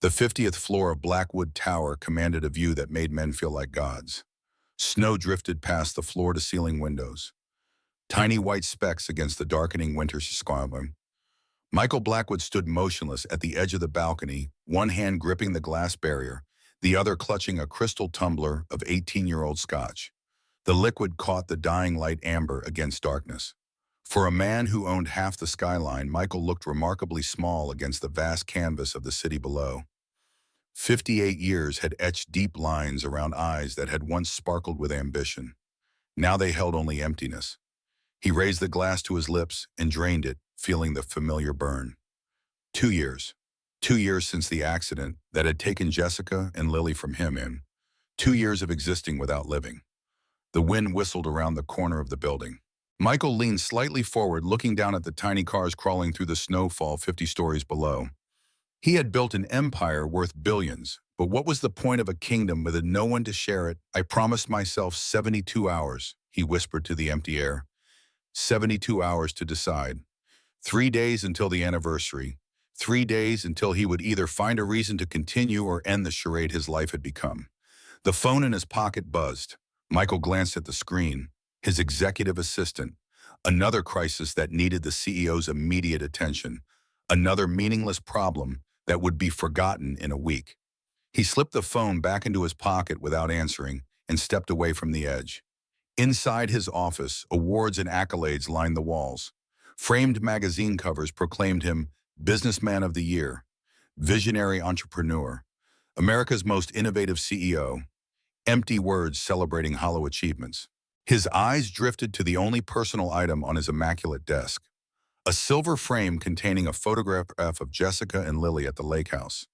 The 50th floor of Blackwood Tower commanded a view that made men feel like gods. Snow drifted past the floor-to-ceiling windows, tiny white specks against the darkening winter sky. Michael Blackwood stood motionless at the edge of the balcony, one hand gripping the glass barrier, the other clutching a crystal tumbler of 18-year-old scotch. The liquid caught the dying light amber against darkness. For a man who owned half the skyline, Michael looked remarkably small against the vast canvas of the city below. 58 years had etched deep lines around eyes that had once sparkled with ambition. Now they held only emptiness. He raised the glass to his lips and drained it, feeling the familiar burn. 2 years. 2 years since the accident that had taken Jessica and Lily from him in. 2 years of existing without living. The wind whistled around the corner of the building. Michael leaned slightly forward, looking down at the tiny cars crawling through the snowfall 50 stories below. He had built an empire worth billions, but what was the point of a kingdom with no one to share it? I promised myself 72 hours, he whispered to the empty air. 72 hours to decide. 3 days until the anniversary. 3 days until he would either find a reason to continue or end the charade his life had become. The phone in his pocket buzzed. Michael glanced at the screen. His executive assistant. Another crisis that needed the CEO's immediate attention. Another meaningless problem that would be forgotten in a week. He slipped the phone back into his pocket without answering and stepped away from the edge. Inside his office, awards and accolades lined the walls. Framed magazine covers proclaimed him Businessman of the Year, Visionary Entrepreneur, America's Most Innovative CEO, empty words celebrating hollow achievements. His eyes drifted to the only personal item on his immaculate desk. A silver frame containing a photograph of Jessica and Lily at the lake house.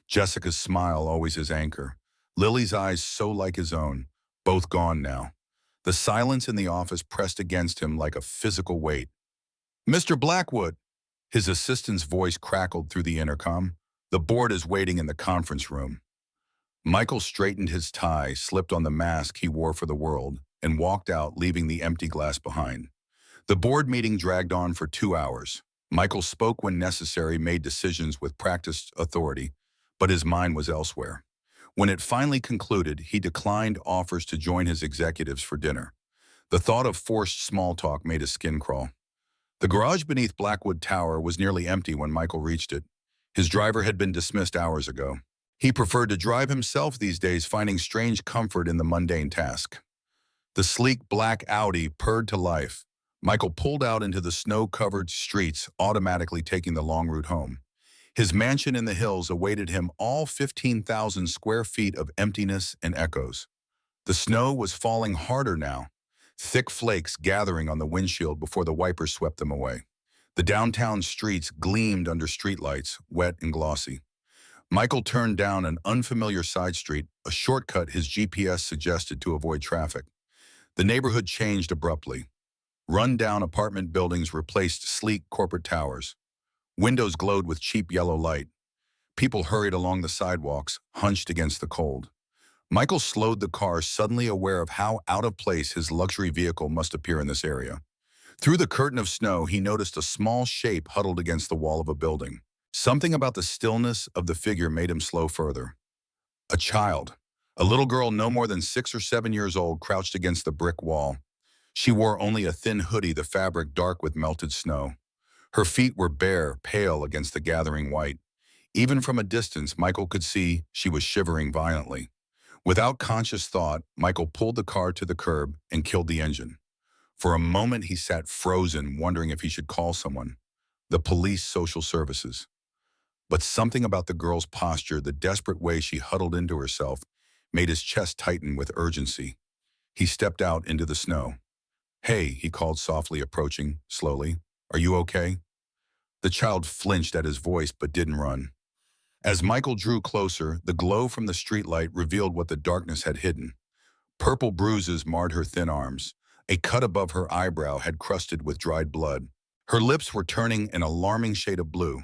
Jessica's smile always his anchor. Lily's eyes so like his own, both gone now. The silence in the office pressed against him like a physical weight. "Mr. Blackwood!" His assistant's voice crackled through the intercom. "The board is waiting in the conference room." Michael straightened his tie, slipped on the mask he wore for the world, and walked out, leaving the empty glass behind. The board meeting dragged on for 2 hours. Michael spoke when necessary, made decisions with practiced authority, but his mind was elsewhere. When it finally concluded, he declined offers to join his executives for dinner. The thought of forced small talk made his skin crawl. The garage beneath Blackwood Tower was nearly empty when Michael reached it. His driver had been dismissed hours ago. He preferred to drive himself these days, finding strange comfort in the mundane task. The sleek black Audi purred to life. Michael pulled out into the snow-covered streets, automatically taking the long route home. His mansion in the hills awaited him, all 15,000 square feet of emptiness and echoes. The snow was falling harder now, thick flakes gathering on the windshield before the wipers swept them away. The downtown streets gleamed under streetlights, wet and glossy. Michael turned down an unfamiliar side street, a shortcut his GPS suggested to avoid traffic. The neighborhood changed abruptly. Run-down apartment buildings replaced sleek corporate towers. Windows glowed with cheap yellow light. People hurried along the sidewalks, hunched against the cold. Michael slowed the car, suddenly aware of how out of place his luxury vehicle must appear in this area. Through the curtain of snow, he noticed a small shape huddled against the wall of a building. Something about the stillness of the figure made him slow further. A child. A little girl no more than 6 or 7 years old crouched against the brick wall. She wore only a thin hoodie, the fabric dark with melted snow. Her feet were bare, pale against the gathering white. Even from a distance, Michael could see she was shivering violently. Without conscious thought, Michael pulled the car to the curb and killed the engine. For a moment, he sat frozen, wondering if he should call someone. The police, social services. But something about the girl's posture, the desperate way she huddled into herself, made his chest tighten with urgency. He stepped out into the snow. "Hey," he called softly, approaching slowly. "Are you okay?" The child flinched at his voice but didn't run. As Michael drew closer, the glow from the streetlight revealed what the darkness had hidden. Purple bruises marred her thin arms. A cut above her eyebrow had crusted with dried blood. Her lips were turning an alarming shade of blue.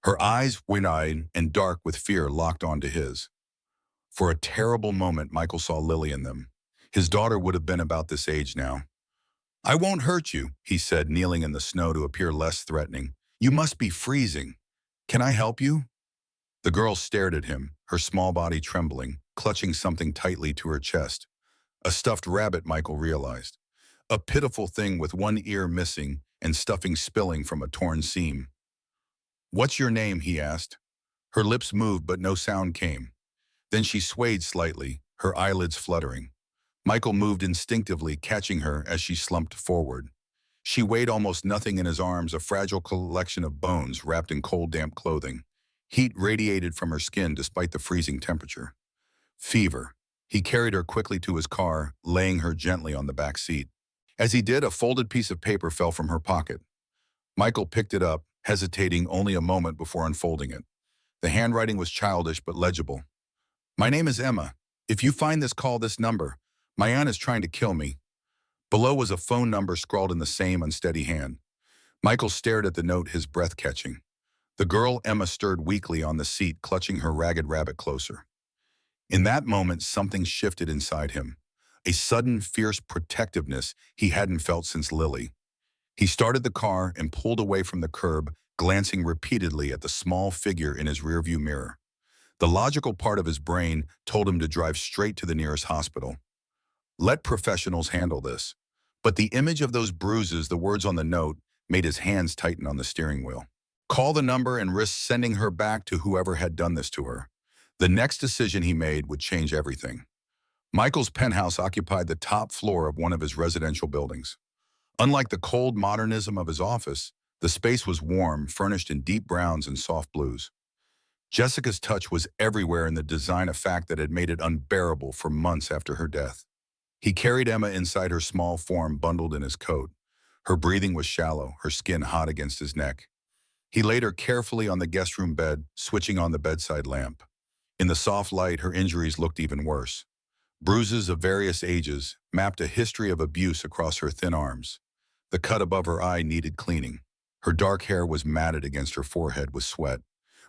Her eyes, wide-eyed and dark with fear, locked onto his. For a terrible moment, Michael saw Lily in them. His daughter would have been about this age now. "I won't hurt you," he said, kneeling in the snow to appear less threatening. "You must be freezing. Can I help you?" The girl stared at him, her small body trembling, clutching something tightly to her chest. A stuffed rabbit, Michael realized. A pitiful thing with one ear missing and stuffing spilling from a torn seam. "What's your name?" he asked. Her lips moved, but no sound came. Then she swayed slightly, her eyelids fluttering. Michael moved instinctively, catching her as she slumped forward. She weighed almost nothing in his arms, a fragile collection of bones wrapped in cold, damp clothing. Heat radiated from her skin despite the freezing temperature. Fever. He carried her quickly to his car, laying her gently on the back seat. As he did, a folded piece of paper fell from her pocket. Michael picked it up, hesitating only a moment before unfolding it. The handwriting was childish but legible. "My name is Emma. If you find this, call this number. My aunt is trying to kill me." Below was a phone number scrawled in the same unsteady hand. Michael stared at the note, his breath catching. The girl, Emma, stirred weakly on the seat, clutching her ragged rabbit closer. In that moment, something shifted inside him. A sudden, fierce protectiveness he hadn't felt since Lily. He started the car and pulled away from the curb, glancing repeatedly at the small figure in his rearview mirror. The logical part of his brain told him to drive straight to the nearest hospital. Let professionals handle this. But the image of those bruises, the words on the note, made his hands tighten on the steering wheel. Call the number and risk sending her back to whoever had done this to her. The next decision he made would change everything. Michael's penthouse occupied the top floor of one of his residential buildings. Unlike the cold modernism of his office, the space was warm, furnished in deep browns and soft blues. Jessica's touch was everywhere in the design, a fact that had made it unbearable for months after her death. He carried Emma inside her small form, bundled in his coat. Her breathing was shallow, her skin hot against his neck. He laid her carefully on the guest room bed, switching on the bedside lamp. In the soft light, her injuries looked even worse. Bruises of various ages mapped a history of abuse across her thin arms. The cut above her eye needed cleaning. Her dark hair was matted against her forehead with sweat.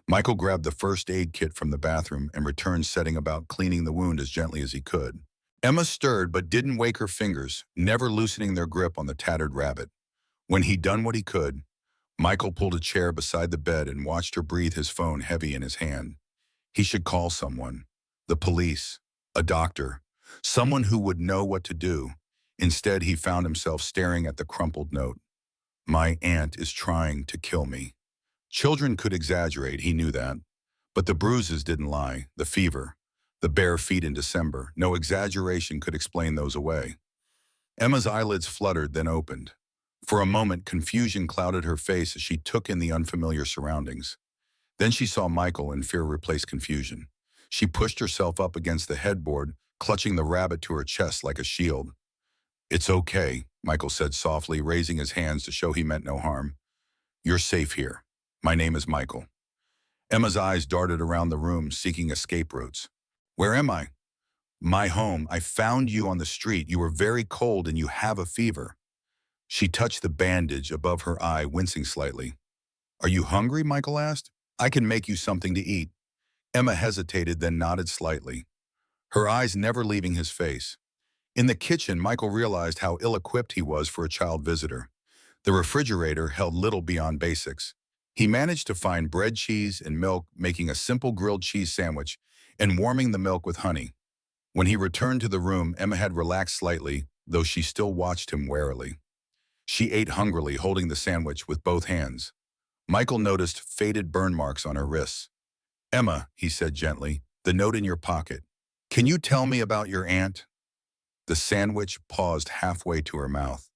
Michael grabbed the first aid kit from the bathroom and returned, setting about cleaning the wound as gently as he could. Emma stirred but didn't wake her fingers, never loosening their grip on the tattered rabbit. When he'd done what he could, Michael pulled a chair beside the bed and watched her breathe, his phone heavy in his hand. He should call someone. The police. A doctor. Someone who would know what to do. Instead, he found himself staring at the crumpled note. "My aunt is trying to kill me." Children could exaggerate, he knew that. But the bruises didn't lie. The fever. The bare feet in December. No exaggeration could explain those away. Emma's eyelids fluttered, then opened. For a moment, confusion clouded her face as she took in the unfamiliar surroundings. Then she saw Michael, and fear replaced confusion. She pushed herself up against the headboard, clutching the rabbit to her chest like a shield. "It's okay," Michael said softly, raising his hands to show he meant no harm. "You're safe here. My name is Michael." Emma's eyes darted around the room, seeking escape routes. "Where am I?" "My home. I found you on the street. You were very cold and you have a fever." She touched the bandage above her eye, wincing slightly. "Are you hungry?" Michael asked. "I can make you something to eat." Emma hesitated, then nodded slightly, her eyes never leaving his face. In the kitchen, Michael realized how ill-equipped he was for a child visitor. The refrigerator held little beyond basics. He managed to find bread, cheese, and milk, making a simple grilled cheese sandwich and warming the milk with honey. When he returned to the room, Emma had relaxed slightly, though she still watched him warily. She ate hungrily, holding the sandwich with both hands. Michael noticed faded burn marks on her wrists. "Emma," he said gently, "the note in your pocket. Can you tell me about your aunt?" The sandwich paused halfway to her mouth.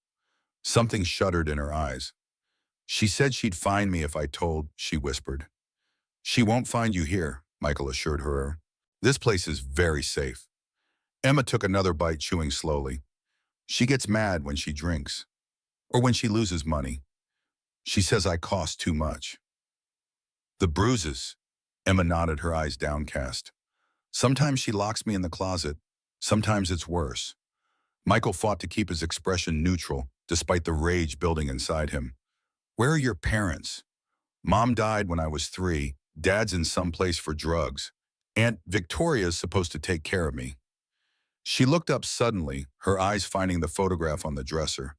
Something shuddered in her eyes. "She said she'd find me if I told," she whispered. "She won't find you here," Michael assured her. "This place is very safe." Emma took another bite, chewing slowly. "She gets mad when she drinks. Or when she loses money. She says I cost too much." "The bruises," Emma nodded, her eyes downcast. "Sometimes she locks me in the closet. Sometimes it's worse." Michael fought to keep his expression neutral, despite the rage building inside him. "Where are your parents?" "Mom died when I was 3. Dad's in some place for drugs. Aunt Victoria's supposed to take care of me." She looked up suddenly, her eyes finding the photograph on the dresser.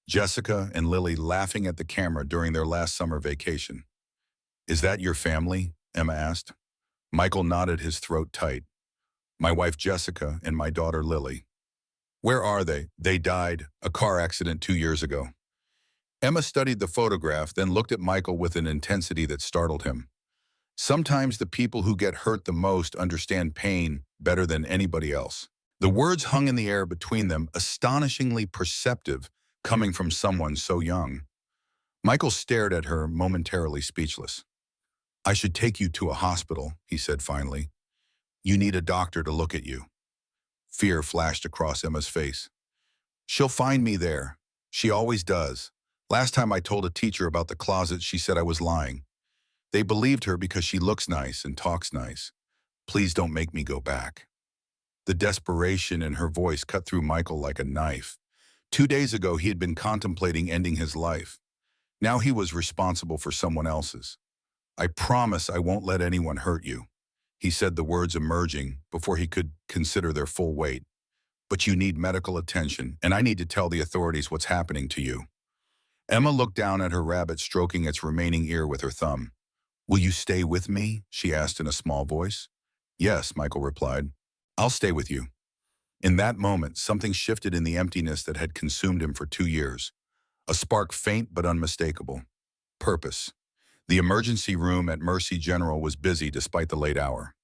Jessica and Lily laughing at the camera during their last summer vacation. "Is that your family?" Emma asked. Michael nodded, his throat tight. My wife Jessica and my daughter Lily. Where are they? They died. A car accident 2 years ago. Emma studied the photograph, then looked at Michael with an intensity that startled him. Sometimes the people who get hurt the most understand pain better than anybody else. The words hung in the air between them, astonishingly perceptive, coming from someone so young. Michael stared at her, momentarily speechless. I should take you to a hospital, he said finally. You need a doctor to look at you. Fear flashed across Emma's face. She'll find me there. She always does. Last time I told a teacher about the closet, she said I was lying. They believed her because she looks nice and talks nice. Please don't make me go back. The desperation in her voice cut through Michael like a knife. 2 days ago, he had been contemplating ending his life. Now he was responsible for someone else's. I promise I won't let anyone hurt you. He said, the words emerging before he could consider their full weight. But you need medical attention, and I need to tell the authorities what's happening to you. Emma looked down at her rabbit, stroking its remaining ear with her thumb. Will you stay with me? She asked in a small voice. Yes, Michael replied. I'll stay with you. In that moment, something shifted in the emptiness that had consumed him for 2 years. A spark, faint but unmistakable. Purpose. The emergency room at Mercy General was busy despite the late hour.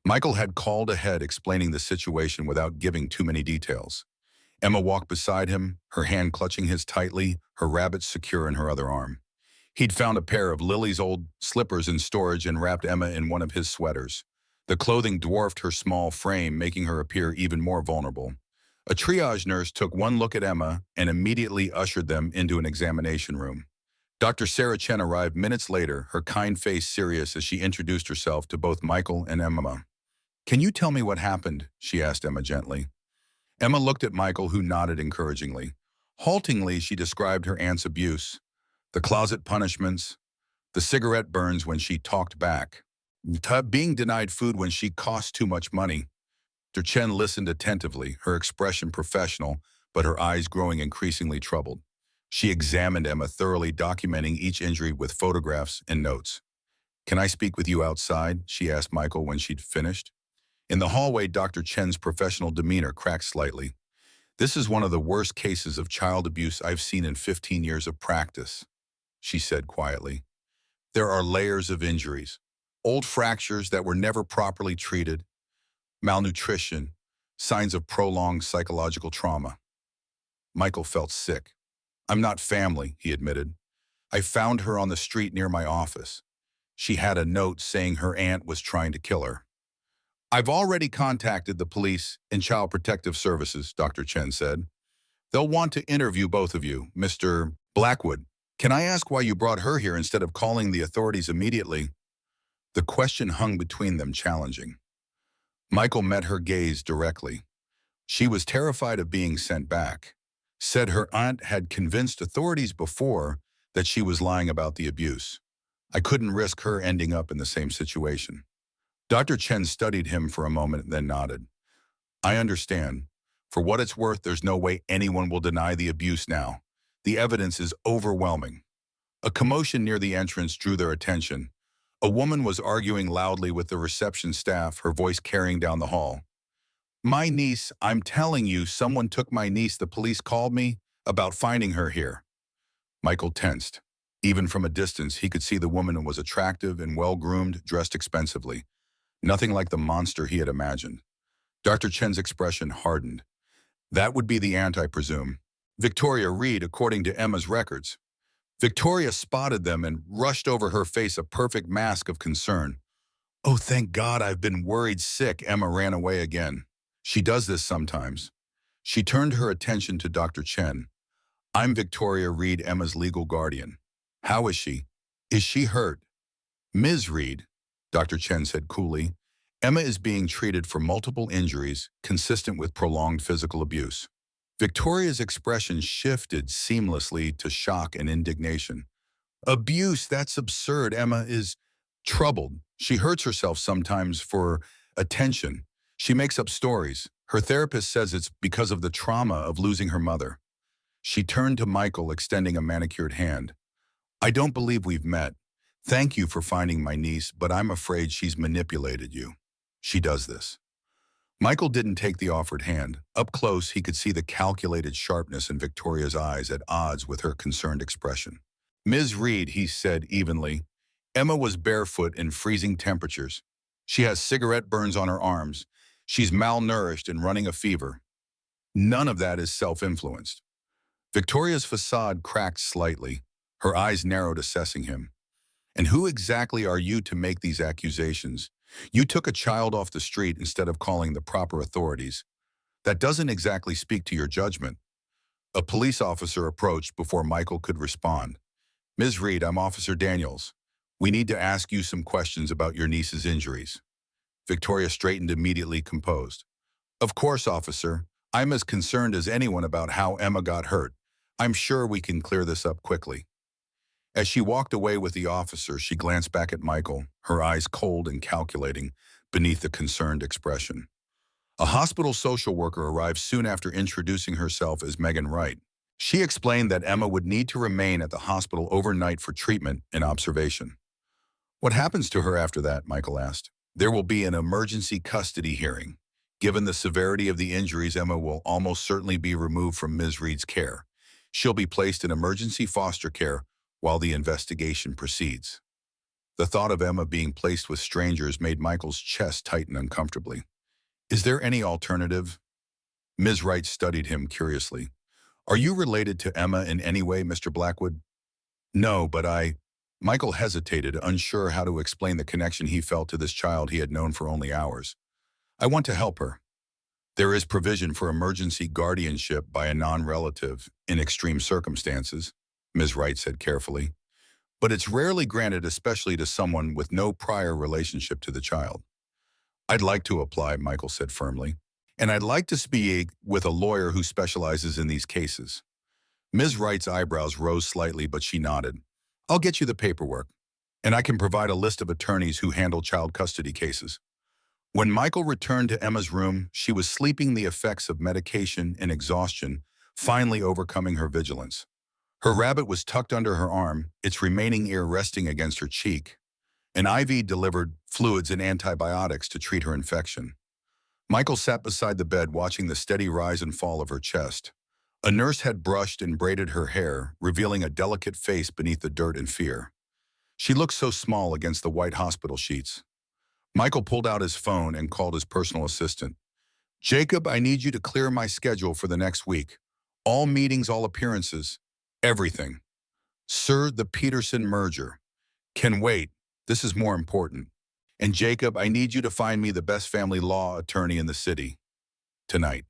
Michael had called ahead, explaining the situation without giving too many details. Emma walked beside him, her hand clutching his tightly, her rabbit secure in her other arm. He'd found a pair of Lily's old slippers in storage and wrapped Emma in one of his sweaters. The clothing dwarfed her small frame, making her appear even more vulnerable. A triage nurse took one look at Emma and immediately ushered them into an examination room. Dr. Sarah Chen arrived minutes later, her kind face serious as she introduced herself to both Michael and Emma. Can you tell me what happened? She asked Emma gently. Emma looked at Michael, who nodded encouragingly. Haltingly, she described her aunt's abuse, the closet punishments, the cigarette burns when she talked back, being denied food when she cost too much money. Dr. Chen listened attentively, her expression professional, but her eyes growing increasingly troubled. She examined Emma thoroughly, documenting each injury with photographs and notes. Can I speak with you outside? She asked Michael when she'd finished. In the hallway, Dr. Chen's professional demeanor cracked slightly. This is one of the worst cases of child abuse I've seen in 15 years of practice, she said quietly. There are layers of injuries, old fractures that were never properly treated, malnutrition, signs of prolonged psychological trauma. Michael felt sick. I'm not family, he admitted. I found her on the street near my office. She had a note saying her aunt was trying to kill her. I've already contacted the police and Child Protective Services, Dr. Chen said. They'll want to interview both of you, Mr. Blackwood. Can I ask why you brought her here instead of calling the authorities immediately? The question hung between them, challenging. Michael met her gaze directly. She was terrified of being sent back. Said her aunt had convinced authorities before that she was lying about the abuse. I couldn't risk her ending up in the same situation. Dr. Chen studied him for a moment, then nodded. I understand. For what it's worth, there's no way anyone will deny the abuse now. The evidence is overwhelming. A commotion near the entrance drew their attention. A woman was arguing loudly with the reception staff, her voice carrying down the hall. My niece, I'm telling you, someone took my niece. The police called me about finding her here. Michael tensed. Even from a distance, he could see the woman was attractive and well-groomed, dressed expensively. Nothing like the monster he had imagined. Dr. Chen's expression hardened. That would be the aunt, I presume. Victoria Reed, according to Emma's records. Victoria spotted them and rushed over, her face a perfect mask of concern. Oh, thank God, I've been worried sick. Emma ran away again. She does this sometimes. She turned her attention to Dr. Chen. I'm Victoria Reed, Emma's legal guardian. How is she? Is she hurt? Ms. Reed, Dr. Chen said coolly, Emma is being treated for multiple injuries consistent with prolonged physical abuse. Victoria's expression shifted seamlessly to shock and indignation. Abuse, that's absurd. Emma is troubled. She hurts herself sometimes for attention. She makes up stories. Her therapist says it's because of the trauma of losing her mother. She turned to Michael, extending a manicured hand. I don't believe we've met. Thank you for finding my niece, but I'm afraid she's manipulated you. She does this. Michael didn't take the offered hand. Up close, he could see the calculated sharpness in Victoria's eyes at odds with her concerned expression. Ms. Reed, he said evenly. Emma was barefoot in freezing temperatures. She has cigarette burns on her arms. She's malnourished and running a fever. None of that is self-influenced. Victoria's facade cracked slightly. Her eyes narrowed, assessing him. And who exactly are you to make these accusations? You took a child off the street instead of calling the proper authorities. That doesn't exactly speak to your judgment. A police officer approached before Michael could respond. Ms. Reed, I'm Officer Daniels. We need to ask you some questions about your niece's injuries. Victoria straightened, immediately composed. Of course, officer. I'm as concerned as anyone about how Emma got hurt. I'm sure we can clear this up quickly. As she walked away with the officer, she glanced back at Michael, her eyes cold and calculating beneath the concerned expression. A hospital social worker arrived soon after, introducing herself as Megan Wright. She explained that Emma would need to remain at the hospital overnight for treatment and observation. What happens to her after that? Michael asked. There will be an emergency custody hearing. Given the severity of the injuries, Emma will almost certainly be removed from Ms. Reed's care. She'll be placed in emergency foster care while the investigation proceeds. The thought of Emma being placed with strangers made Michael's chest tighten uncomfortably. Is there any alternative? Ms. Wright studied him curiously. Are you related to Emma in any way, Mr. Blackwood? No, but Michael hesitated, unsure how to explain the connection he felt to this child he had known for only hours. I want to help her. There is provision for emergency guardianship by a non-relative in extreme circumstances, Ms. Wright said carefully. But it's rarely granted, especially to someone with no prior relationship to the child. I'd like to apply, Michael said firmly. And I'd like to speak with a lawyer who specializes in these cases. Ms. Wright's eyebrows rose slightly, but she nodded. I'll get you the paperwork, and I can provide a list of attorneys who handle child custody cases. When Michael returned to Emma's room, she was sleeping, the effects of medication and exhaustion finally overcoming her vigilance. Her rabbit was tucked under her arm, its remaining ear resting against her cheek. An IV delivered fluids and antibiotics to treat her infection. Michael sat beside the bed, watching the steady rise and fall of her chest. A nurse had brushed and braided her hair, revealing a delicate face beneath the dirt and fear. She looked so small against the white hospital sheets. Michael pulled out his phone and called his personal assistant. Jacob, I need you to clear my schedule for the next week. All meetings, all appearances, everything. Sir, the Peterson merger. Can wait. This is more important. And Jacob, I need you to find me the best family law attorney in the city. Tonight.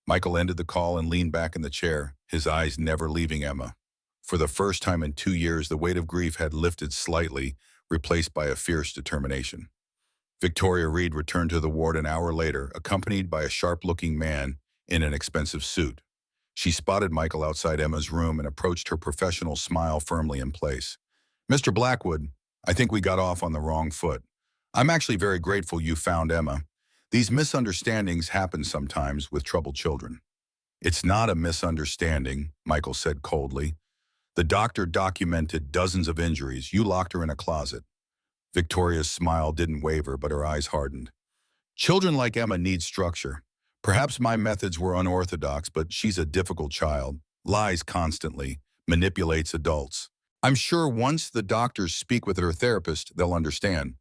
Michael ended the call and leaned back in the chair, his eyes never leaving Emma. For the first time in 2 years, the weight of grief had lifted slightly, replaced by a fierce determination. Victoria Reed returned to the ward an hour later, accompanied by a sharp-looking man in an expensive suit. She spotted Michael outside Emma's room and approached, her professional smile firmly in place. Mr. Blackwood, I think we got off on the wrong foot. I'm actually very grateful you found Emma. These misunderstandings happen sometimes with troubled children. It's not a misunderstanding, Michael said coldly. The doctor documented dozens of injuries. You locked her in a closet. Victoria's smile didn't waver, but her eyes hardened. Children like Emma need structure. Perhaps my methods were unorthodox, but she's a difficult child, lies constantly, manipulates adults. I'm sure once the doctors speak with her therapist, they'll understand.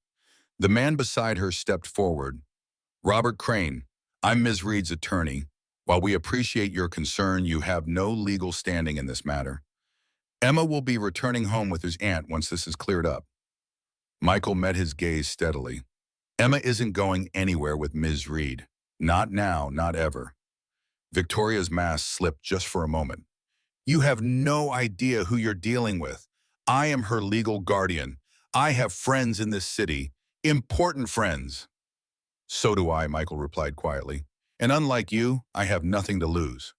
The man beside her stepped forward. Robert Crane, I'm Ms. Reed's attorney. While we appreciate your concern, you have no legal standing in this matter. Emma will be returning home with his aunt once this is cleared up. Michael met his gaze steadily. Emma isn't going anywhere with Ms. Reed. Not now, not ever. Victoria's mask slipped just for a moment. You have no idea who you're dealing with. I am her legal guardian. I have friends in this city, important friends. So do I, Michael replied quietly. And unlike you, I have nothing to lose.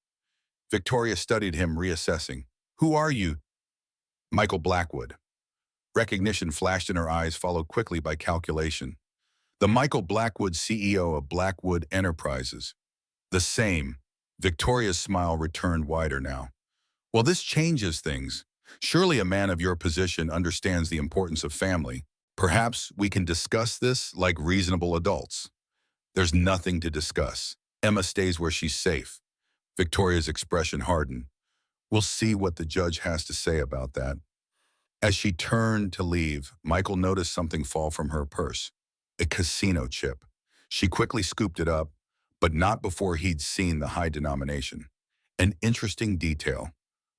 Victoria studied him, reassessing. Who are you? Michael Blackwood. Recognition flashed in her eyes, followed quickly by calculation. The Michael Blackwood, CEO of Blackwood Enterprises. The same. Victoria's smile returned wider now. Well, this changes things. Surely a man of your position understands the importance of family. Perhaps we can discuss this like reasonable adults. There's nothing to discuss. Emma stays where she's safe. Victoria's expression hardened. We'll see what the judge has to say about that. As she turned to leave, Michael noticed something fall from her purse. A casino chip. She quickly scooped it up, but not before he'd seen the high denomination. An interesting detail.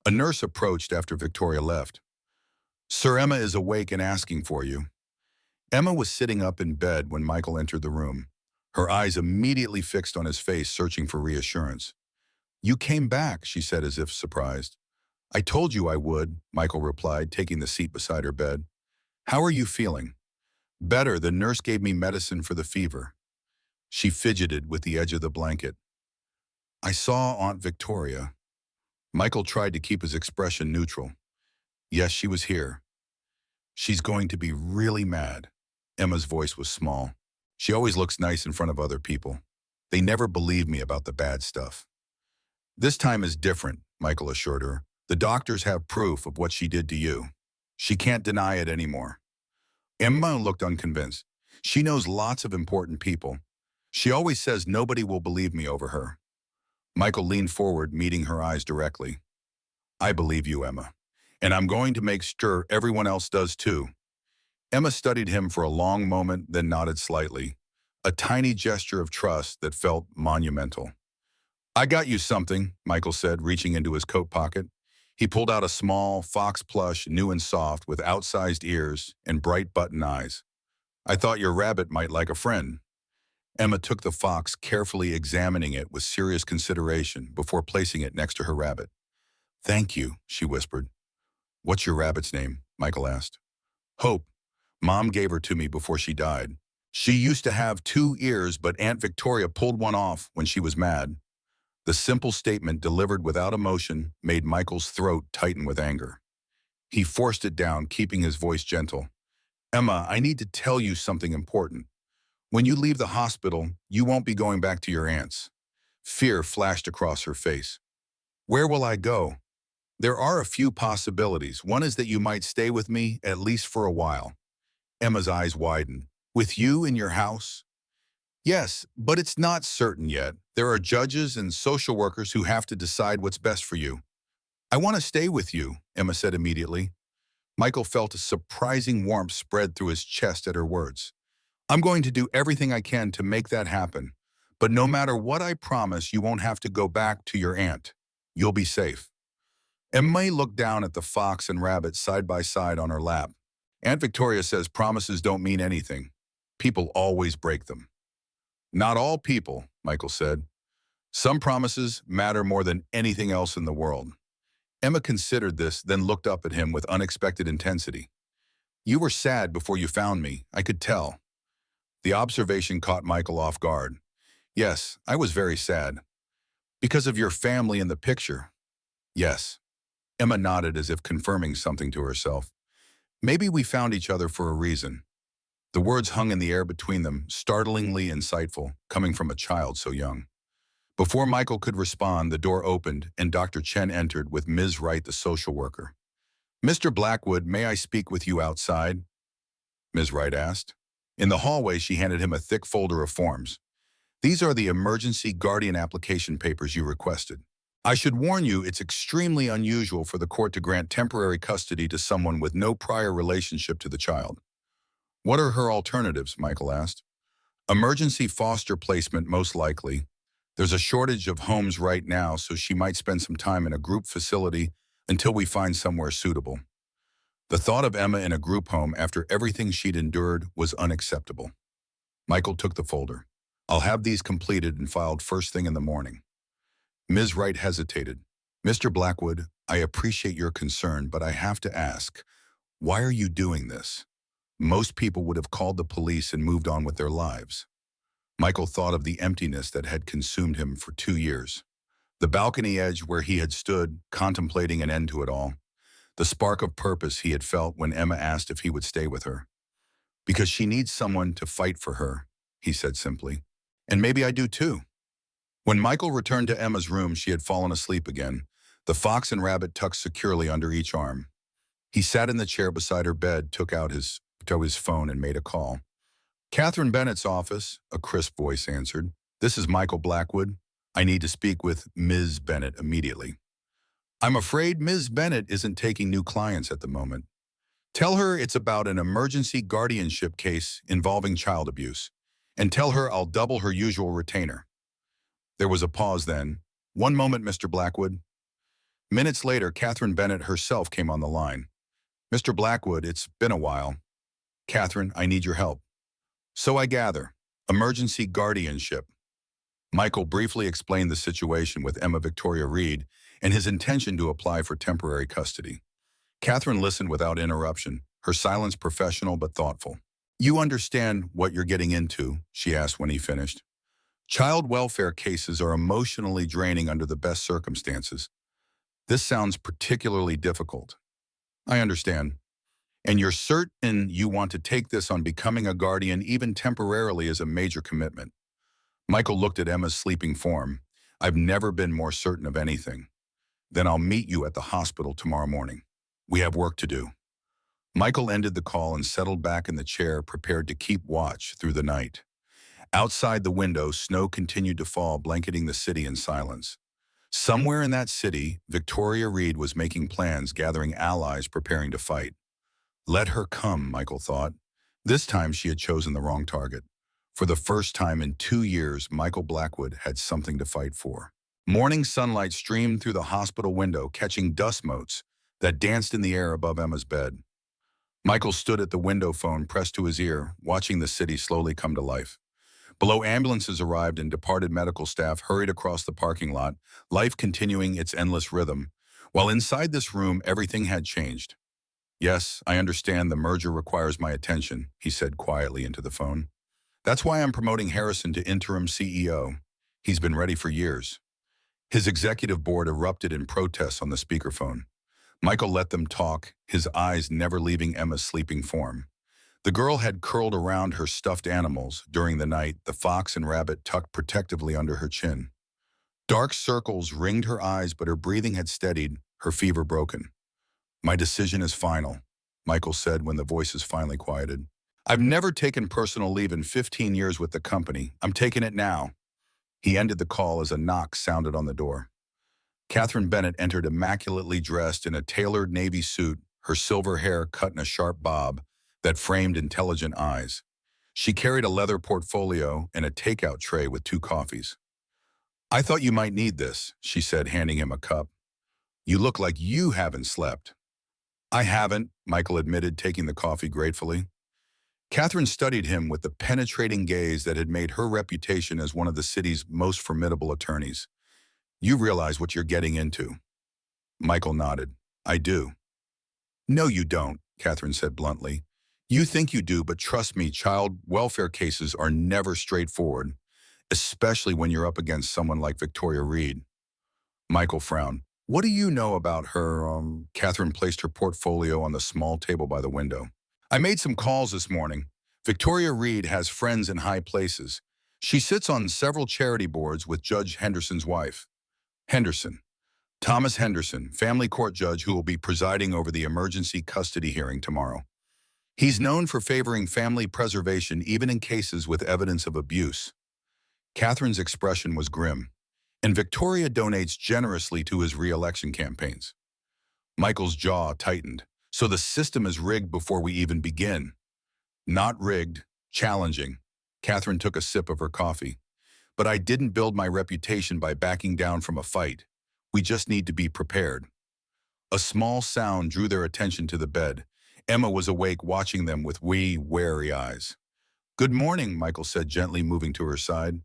A nurse approached after Victoria left. Sir, Emma is awake and asking for you. Emma was sitting up in bed when Michael entered the room, her eyes immediately fixed on his face, searching for reassurance. You came back, she said as if surprised. I told you I would, Michael replied, taking the seat beside her bed. How are you feeling? Better. The nurse gave me medicine for the fever. She fidgeted with the edge of the blanket. I saw Aunt Victoria. Michael tried to keep his expression neutral. Yes, she was here. She's going to be really mad. Emma's voice was small. She always looks nice in front of other people. They never believe me about the bad stuff. This time is different, Michael assured her. The doctors have proof of what she did to you. She can't deny it anymore. Emma looked unconvinced. She knows lots of important people. She always says nobody will believe me over her. Michael leaned forward, meeting her eyes directly. I believe you, Emma. And I'm going to make sure everyone else does too. Emma studied him for a long moment, then nodded slightly. A tiny gesture of trust that felt monumental. I got you something, Michael said, reaching into his coat pocket. He pulled out a small fox plush, new and soft, with outsized ears and bright button eyes. I thought your rabbit might like a friend. Emma took the fox, carefully examining it with serious consideration before placing it next to her rabbit. Thank you, she whispered. What's your rabbit's name? Michael asked. Hope. Mom gave her to me before she died. She used to have 2 ears, but Aunt Victoria pulled one off when she was mad. The simple statement, delivered without emotion, made Michael's throat tighten with anger. He forced it down, keeping his voice gentle. Emma, I need to tell you something important. When you leave the hospital, you won't be going back to your aunt's. Fear flashed across her face. Where will I go? There are a few possibilities. One is that you might stay with me, at least for a while. Emma's eyes widened. With you in your house? Yes, but it's not certain yet. There are judges and social workers who have to decide what's best for you. I want to stay with you, Emma said immediately. Michael felt a surprising warmth spread through his chest at her words. I'm going to do everything I can to make that happen. But no matter what I promise, you won't have to go back to your aunt. You'll be safe. Emma looked down at the fox and rabbit side by side on her lap. Aunt Victoria says promises don't mean anything. People always break them. Not all people, Michael said. Some promises matter more than anything else in the world. Emma considered this, then looked up at him with unexpected intensity. You were sad before you found me, I could tell. The observation caught Michael off guard. Yes, I was very sad. Because of your family in the picture? Yes. Emma nodded as if confirming something to herself. Maybe we found each other for a reason. The words hung in the air between them, startlingly insightful, coming from a child so young. Before Michael could respond, the door opened and Dr. Chen entered with Ms. Wright, the social worker. Mr. Blackwood, may I speak with you outside? Ms. Wright asked. In the hallway, she handed him a thick folder of forms. These are the emergency guardian application papers you requested. I should warn you, it's extremely unusual for the court to grant temporary custody to someone with no prior relationship to the child. What are her alternatives? Michael asked. Emergency foster placement, most likely. There's a shortage of homes right now, so she might spend some time in a group facility until we find somewhere suitable. The thought of Emma in a group home after everything she'd endured was unacceptable. Michael took the folder. I'll have these completed and filed first thing in the morning. Ms. Wright hesitated. Mr. Blackwood, I appreciate your concern, but I have to ask, why are you doing this? Most people would have called the police and moved on with their lives. Michael thought of the emptiness that had consumed him for 2 years. The balcony edge where he had stood, contemplating an end to it all. The spark of purpose he had felt when Emma asked if he would stay with her. Because she needs someone to fight for her, he said simply. And maybe I do too. When Michael returned to Emma's room, she had fallen asleep again, the fox and rabbit tucked securely under each arm. He sat in the chair beside her bed, took out his phone and made a call. Catherine Bennett's office, a crisp voice answered. This is Michael Blackwood. I need to speak with Ms. Bennett immediately. I'm afraid Ms. Bennett isn't taking new clients at the moment. Tell her it's about an emergency guardianship case involving child abuse. And tell her I'll double her usual retainer. There was a pause then. One moment, Mr. Blackwood. Minutes later, Catherine Bennett herself came on the line. Mr. Blackwood, it's been a while. Catherine, I need your help. So I gather. Emergency guardianship. Michael briefly explained the situation with Emma Victoria Reed and his intention to apply for temporary custody. Catherine listened without interruption, her silence professional but thoughtful. You understand what you're getting into, she asked when he finished. Child welfare cases are emotionally draining under the best circumstances. This sounds particularly difficult. I understand. And you're certain you want to take this on becoming a guardian even temporarily as a major commitment. Michael looked at Emma's sleeping form. I've never been more certain of anything. Then I'll meet you at the hospital tomorrow morning. We have work to do. Michael ended the call and settled back in the chair, prepared to keep watch through the night. Outside the window, snow continued to fall, blanketing the city in silence. Somewhere in that city, Victoria Reed was making plans, gathering allies, preparing to fight. Let her come, Michael thought. This time she had chosen the wrong target. For the first time in 2 years, Michael Blackwood had something to fight for. Morning sunlight streamed through the hospital window, catching dust motes that danced in the air above Emma's bed. Michael stood at the window phone pressed to his ear, watching the city slowly come to life. Below, ambulances arrived and departed medical staff hurried across the parking lot, life continuing its endless rhythm. While inside this room, everything had changed. Yes, I understand the merger requires my attention, he said quietly into the phone. That's why I'm promoting Harrison to interim CEO. He's been ready for years. His executive board erupted in protest on the speakerphone. Michael let them talk, his eyes never leaving Emma's sleeping form. The girl had curled around her stuffed animals during the night, the fox and rabbit tucked protectively under her chin. Dark circles ringed her eyes, but her breathing had steadied, her fever broken. My decision is final, Michael said when the voices finally quieted. I've never taken personal leave in 15 years with the company. I'm taking it now. He ended the call as a knock sounded on the door. Catherine Bennett entered immaculately dressed in a tailored navy suit, her silver hair cut in a sharp bob that framed intelligent eyes. She carried a leather portfolio and a takeout tray with 2 coffees. I thought you might need this, she said, handing him a cup. You look like you haven't slept. I haven't, Michael admitted, taking the coffee gratefully. Catherine studied him with the penetrating gaze that had made her reputation as one of the city's most formidable attorneys. You realize what you're getting into. Michael nodded. I do. No, you don't, Catherine said bluntly. You think you do, but trust me, child welfare cases are never straightforward, especially when you're up against someone like Victoria Reed. Michael frowned. What do you know about her? Catherine placed her portfolio on the small table by the window. I made some calls this morning. Victoria Reed has friends in high places. She sits on several charity boards with Judge Henderson's wife. Henderson. Thomas Henderson, family court judge who will be presiding over the emergency custody hearing tomorrow. He's known for favoring family preservation even in cases with evidence of abuse. Catherine's expression was grim. And Victoria donates generously to his re-election campaigns. Michael's jaw tightened. So the system is rigged before we even begin. Not rigged, challenging. Catherine took a sip of her coffee. But I didn't build my reputation by backing down from a fight. We just need to be prepared. A small sound drew their attention to the bed. Emma was awake, watching them with wary eyes. Good morning, Michael said, gently moving to her side.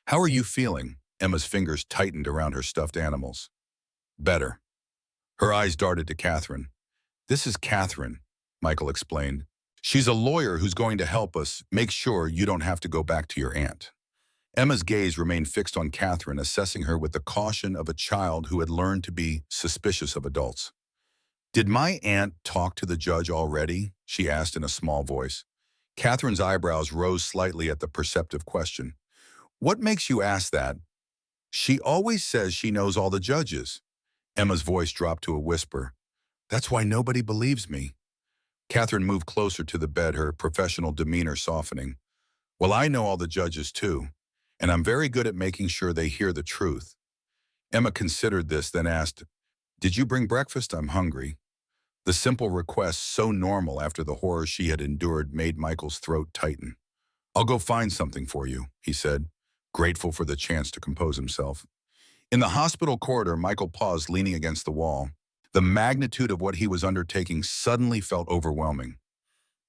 How are you feeling? Emma's fingers tightened around her stuffed animals. Better. Her eyes darted to Catherine. This is Catherine, Michael explained. She's a lawyer who's going to help us make sure you don't have to go back to your aunt. Emma's gaze remained fixed on Catherine, assessing her with the caution of a child who had learned to be suspicious of adults. Did my aunt talk to the judge already? She asked in a small voice. Catherine's eyebrows rose slightly at the perceptive question. What makes you ask that? She always says she knows all the judges. Emma's voice dropped to a whisper. That's why nobody believes me. Catherine moved closer to the bed, her professional demeanor softening. Well, I know all the judges too, and I'm very good at making sure they hear the truth. Emma considered this, then asked, "Did you bring breakfast? I'm hungry." The simple request, so normal after the horror she had endured, made Michael's throat tighten. "I'll go find something for you," he said, grateful for the chance to compose himself. In the hospital corridor, Michael paused, leaning against the wall. The magnitude of what he was undertaking suddenly felt overwhelming.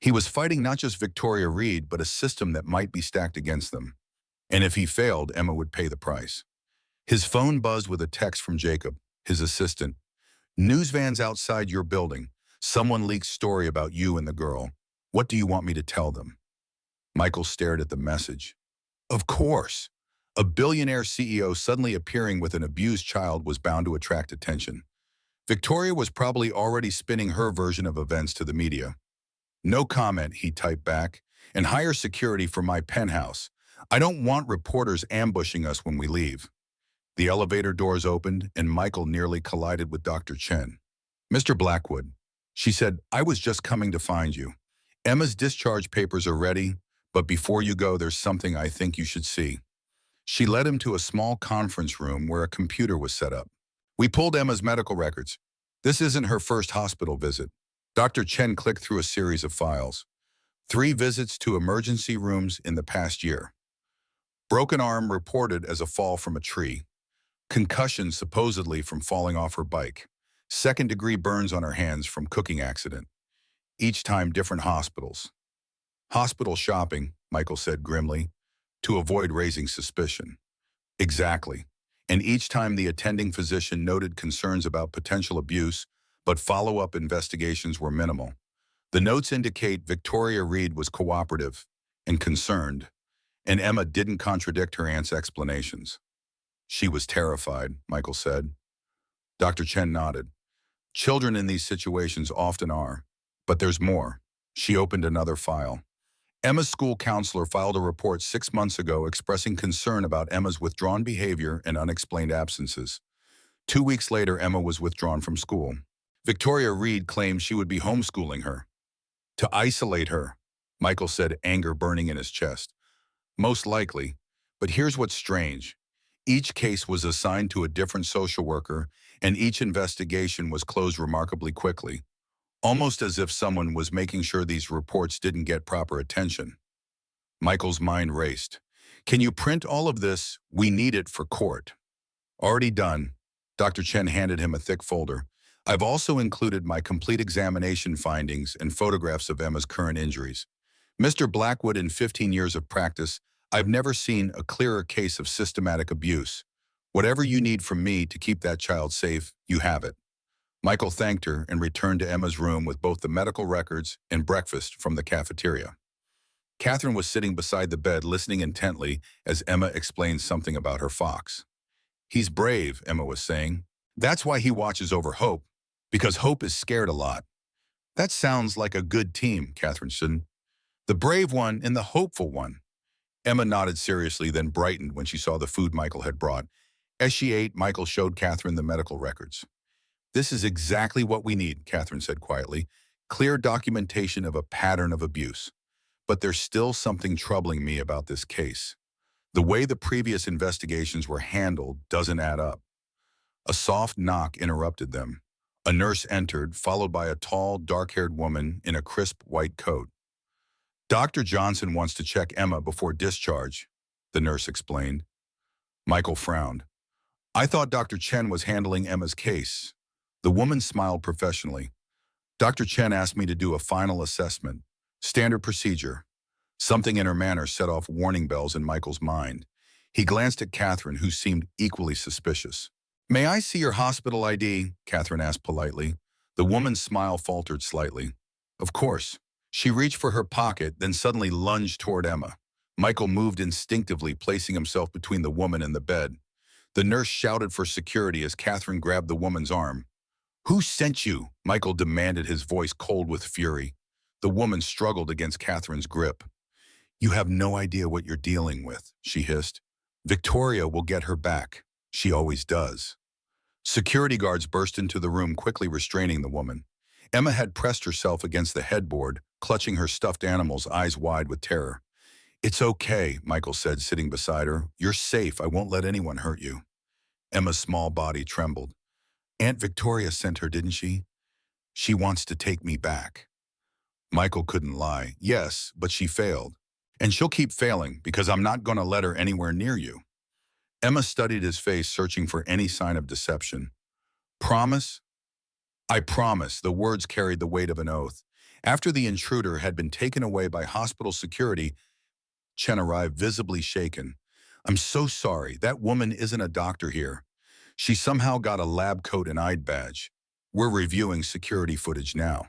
He was fighting not just Victoria Reed, but a system that might be stacked against them. And if he failed, Emma would pay the price. His phone buzzed with a text from Jacob, his assistant. "News vans outside your building. Someone leaked story about you and the girl. What do you want me to tell them?" Michael stared at the message. Of course. A billionaire CEO suddenly appearing with an abused child was bound to attract attention. Victoria was probably already spinning her version of events to the media. "No comment," he typed back, "and higher security for my penthouse. I don't want reporters ambushing us when we leave." The elevator doors opened, and Michael nearly collided with Dr. Chen. "Mr. Blackwood," she said, "I was just coming to find you. Emma's discharge papers are ready, but before you go, there's something I think you should see." She led him to a small conference room where a computer was set up. "We pulled Emma's medical records. This isn't her first hospital visit." Dr. Chen clicked through a series of files. 3 visits to emergency rooms in the past year. Broken arm reported as a fall from a tree. Concussion supposedly from falling off her bike. Second-degree burns on her hands from cooking accident. Each time different hospitals. "Hospital shopping," Michael said grimly, "to avoid raising suspicion." Exactly. And each time the attending physician noted concerns about potential abuse, but follow-up investigations were minimal. The notes indicate Victoria Reed was cooperative and concerned, and Emma didn't contradict her aunt's explanations. "She was terrified," Michael said. Dr. Chen nodded. "Children in these situations often are. But there's more." She opened another file. Emma's school counselor filed a report 6 months ago expressing concern about Emma's withdrawn behavior and unexplained absences. 2 weeks later, Emma was withdrawn from school. Victoria Reed claimed she would be homeschooling her. To isolate her, Michael said, anger burning in his chest. "Most likely. But here's what's strange. Each case was assigned to a different social worker, and each investigation was closed remarkably quickly, almost as if someone was making sure these reports didn't get proper attention." Michael's mind raced. "Can you print all of this? We need it for court." "Already done." Dr. Chen handed him a thick folder. "I've also included my complete examination findings and photographs of Emma's current injuries. Mr. Blackwood, in 15 years of practice, I've never seen a clearer case of systematic abuse. Whatever you need from me to keep that child safe, you have it." Michael thanked her and returned to Emma's room with both the medical records and breakfast from the cafeteria. Catherine was sitting beside the bed, listening intently as Emma explained something about her fox. "He's brave," Emma was saying. "That's why he watches over Hope, because Hope is scared a lot." "That sounds like a good team," Catherine said. "The brave one and the hopeful one." Emma nodded seriously, then brightened when she saw the food Michael had brought. As she ate, Michael showed Catherine the medical records. "This is exactly what we need," Catherine said quietly. "Clear documentation of a pattern of abuse. But there's still something troubling me about this case. The way the previous investigations were handled doesn't add up." A soft knock interrupted them. A nurse entered, followed by a tall, dark-haired woman in a crisp white coat. "Dr. Johnson wants to check Emma before discharge," the nurse explained. Michael frowned. "I thought Dr. Chen was handling Emma's case." The woman smiled professionally. "Dr. Chen asked me to do a final assessment. Standard procedure." Something in her manner set off warning bells in Michael's mind. He glanced at Catherine, who seemed equally suspicious. "May I see your hospital ID?" Catherine asked politely. The woman's smile faltered slightly. "Of course." She reached for her pocket, then suddenly lunged toward Emma. Michael moved instinctively, placing himself between the woman and the bed. The nurse shouted for security as Catherine grabbed the woman's arm. "Who sent you?" Michael demanded, his voice cold with fury. The woman struggled against Catherine's grip. "You have no idea what you're dealing with," she hissed. "Victoria will get her back. She always does." Security guards burst into the room, quickly restraining the woman. Emma had pressed herself against the headboard, clutching her stuffed animals, eyes wide with terror. "It's okay," Michael said, sitting beside her. "You're safe. I won't let anyone hurt you." Emma's small body trembled. "Aunt Victoria sent her, didn't she? She wants to take me back." Michael couldn't lie. "Yes, but she failed. And she'll keep failing because I'm not going to let her anywhere near you." Emma studied his face, searching for any sign of deception. "Promise?" "I promise." The words carried the weight of an oath. After the intruder had been taken away by hospital security, Chen arrived visibly shaken. "I'm so sorry. That woman isn't a doctor here. She somehow got a lab coat and ID badge. We're reviewing security footage now."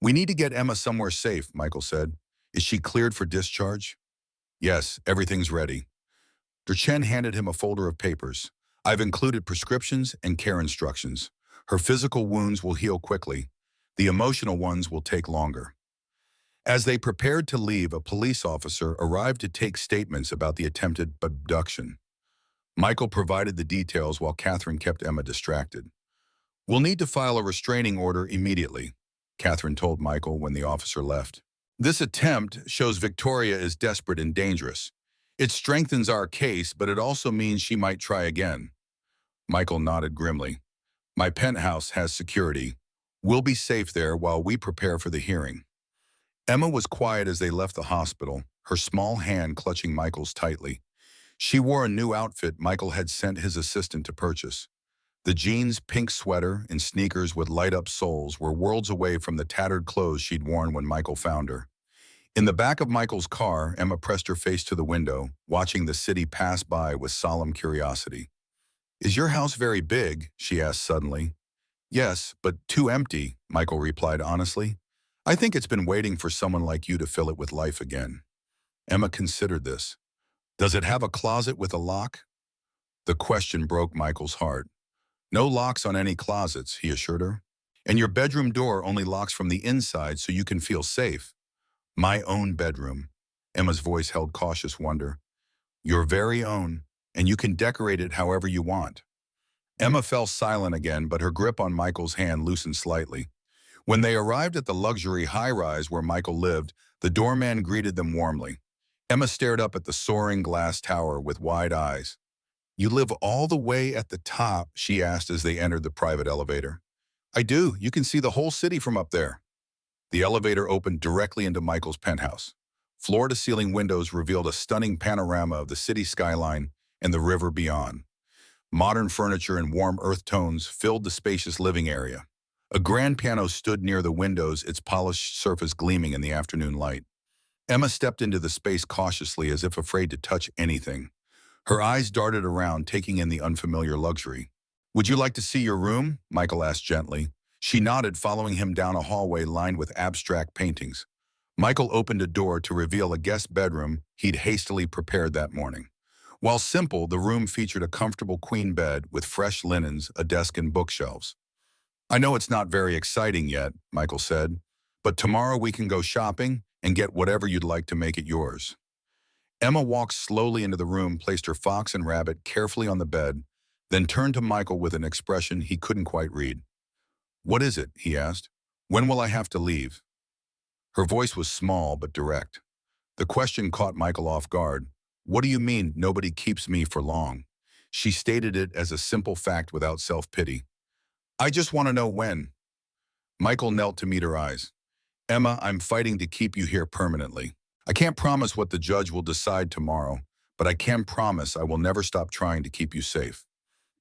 "We need to get Emma somewhere safe," Michael said. "Is she cleared for discharge?" "Yes, everything's ready." Chen handed him a folder of papers. "I've included prescriptions and care instructions. Her physical wounds will heal quickly. The emotional ones will take longer." As they prepared to leave, a police officer arrived to take statements about the attempted abduction. Michael provided the details while Catherine kept Emma distracted. "We'll need to file a restraining order immediately," Catherine told Michael when the officer left. "This attempt shows Victoria is desperate and dangerous. It strengthens our case, but it also means she might try again." Michael nodded grimly. "My penthouse has security. We'll be safe there while we prepare for the hearing." Emma was quiet as they left the hospital, her small hand clutching Michael's tightly. She wore a new outfit Michael had sent his assistant to purchase. The jeans, pink sweater, and sneakers with light-up soles were worlds away from the tattered clothes she'd worn when Michael found her. In the back of Michael's car, Emma pressed her face to the window, watching the city pass by with solemn curiosity. "Is your house very big?" she asked suddenly. "Yes, but too empty," Michael replied honestly. "I think it's been waiting for someone like you to fill it with life again." Emma considered this. "Does it have a closet with a lock?" The question broke Michael's heart. "No locks on any closets," he assured her. "And your bedroom door only locks from the inside so you can feel safe." "My own bedroom." Emma's voice held cautious wonder. "Your very own, and you can decorate it however you want." Emma fell silent again, but her grip on Michael's hand loosened slightly. When they arrived at the luxury high-rise where Michael lived, the doorman greeted them warmly. Emma stared up at the soaring glass tower with wide eyes. "You live all the way at the top?" she asked as they entered the private elevator. "I do. You can see the whole city from up there." The elevator opened directly into Michael's penthouse. Floor-to-ceiling windows revealed a stunning panorama of the city skyline and the river beyond. Modern furniture and warm earth tones filled the spacious living area. A grand piano stood near the windows, its polished surface gleaming in the afternoon light. Emma stepped into the space cautiously as if afraid to touch anything. Her eyes darted around, taking in the unfamiliar luxury. "Would you like to see your room?" Michael asked gently. She nodded, following him down a hallway lined with abstract paintings. Michael opened a door to reveal a guest bedroom he'd hastily prepared that morning. While simple, the room featured a comfortable queen bed with fresh linens, a desk, and bookshelves. "I know it's not very exciting yet," Michael said, "but tomorrow we can go shopping and get whatever you'd like to make it yours." Emma walked slowly into the room, placed her fox and rabbit carefully on the bed, then turned to Michael with an expression he couldn't quite read. "What is it?" he asked. "When will I have to leave?" Her voice was small but direct. The question caught Michael off guard. "What do you mean, nobody keeps me for long?" She stated it as a simple fact without self-pity. "I just want to know when." Michael knelt to meet her eyes. "Emma, I'm fighting to keep you here permanently. I can't promise what the judge will decide tomorrow, but I can promise I will never stop trying to keep you safe."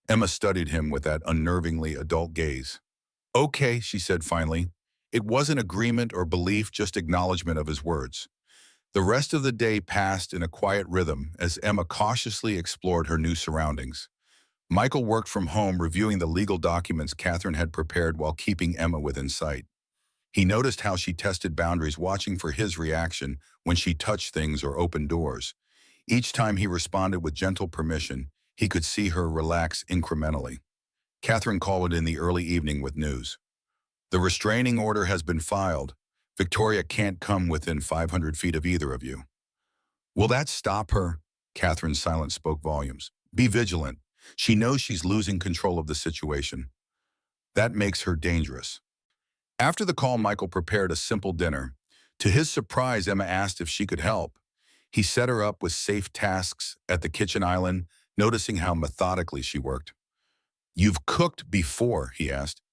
Emma studied him with that unnervingly adult gaze. "Okay," she said finally. It wasn't agreement or belief, just acknowledgement of his words. The rest of the day passed in a quiet rhythm as Emma cautiously explored her new surroundings. Michael worked from home, reviewing the legal documents Catherine had prepared while keeping Emma within sight. He noticed how she tested boundaries, watching for his reaction when she touched things or opened doors. Each time he responded with gentle permission, he could see her relax incrementally. Catherine called in the early evening with news. "The restraining order has been filed. Victoria can't come within 500 feet of either of you." "Will that stop her?" Catherine's silence spoke volumes. "Be vigilant. She knows she's losing control of the situation. That makes her dangerous." After the call, Michael prepared a simple dinner. To his surprise, Emma asked if she could help. He set her up with safe tasks at the kitchen island, noticing how methodically she worked. "You've cooked before?" he asked.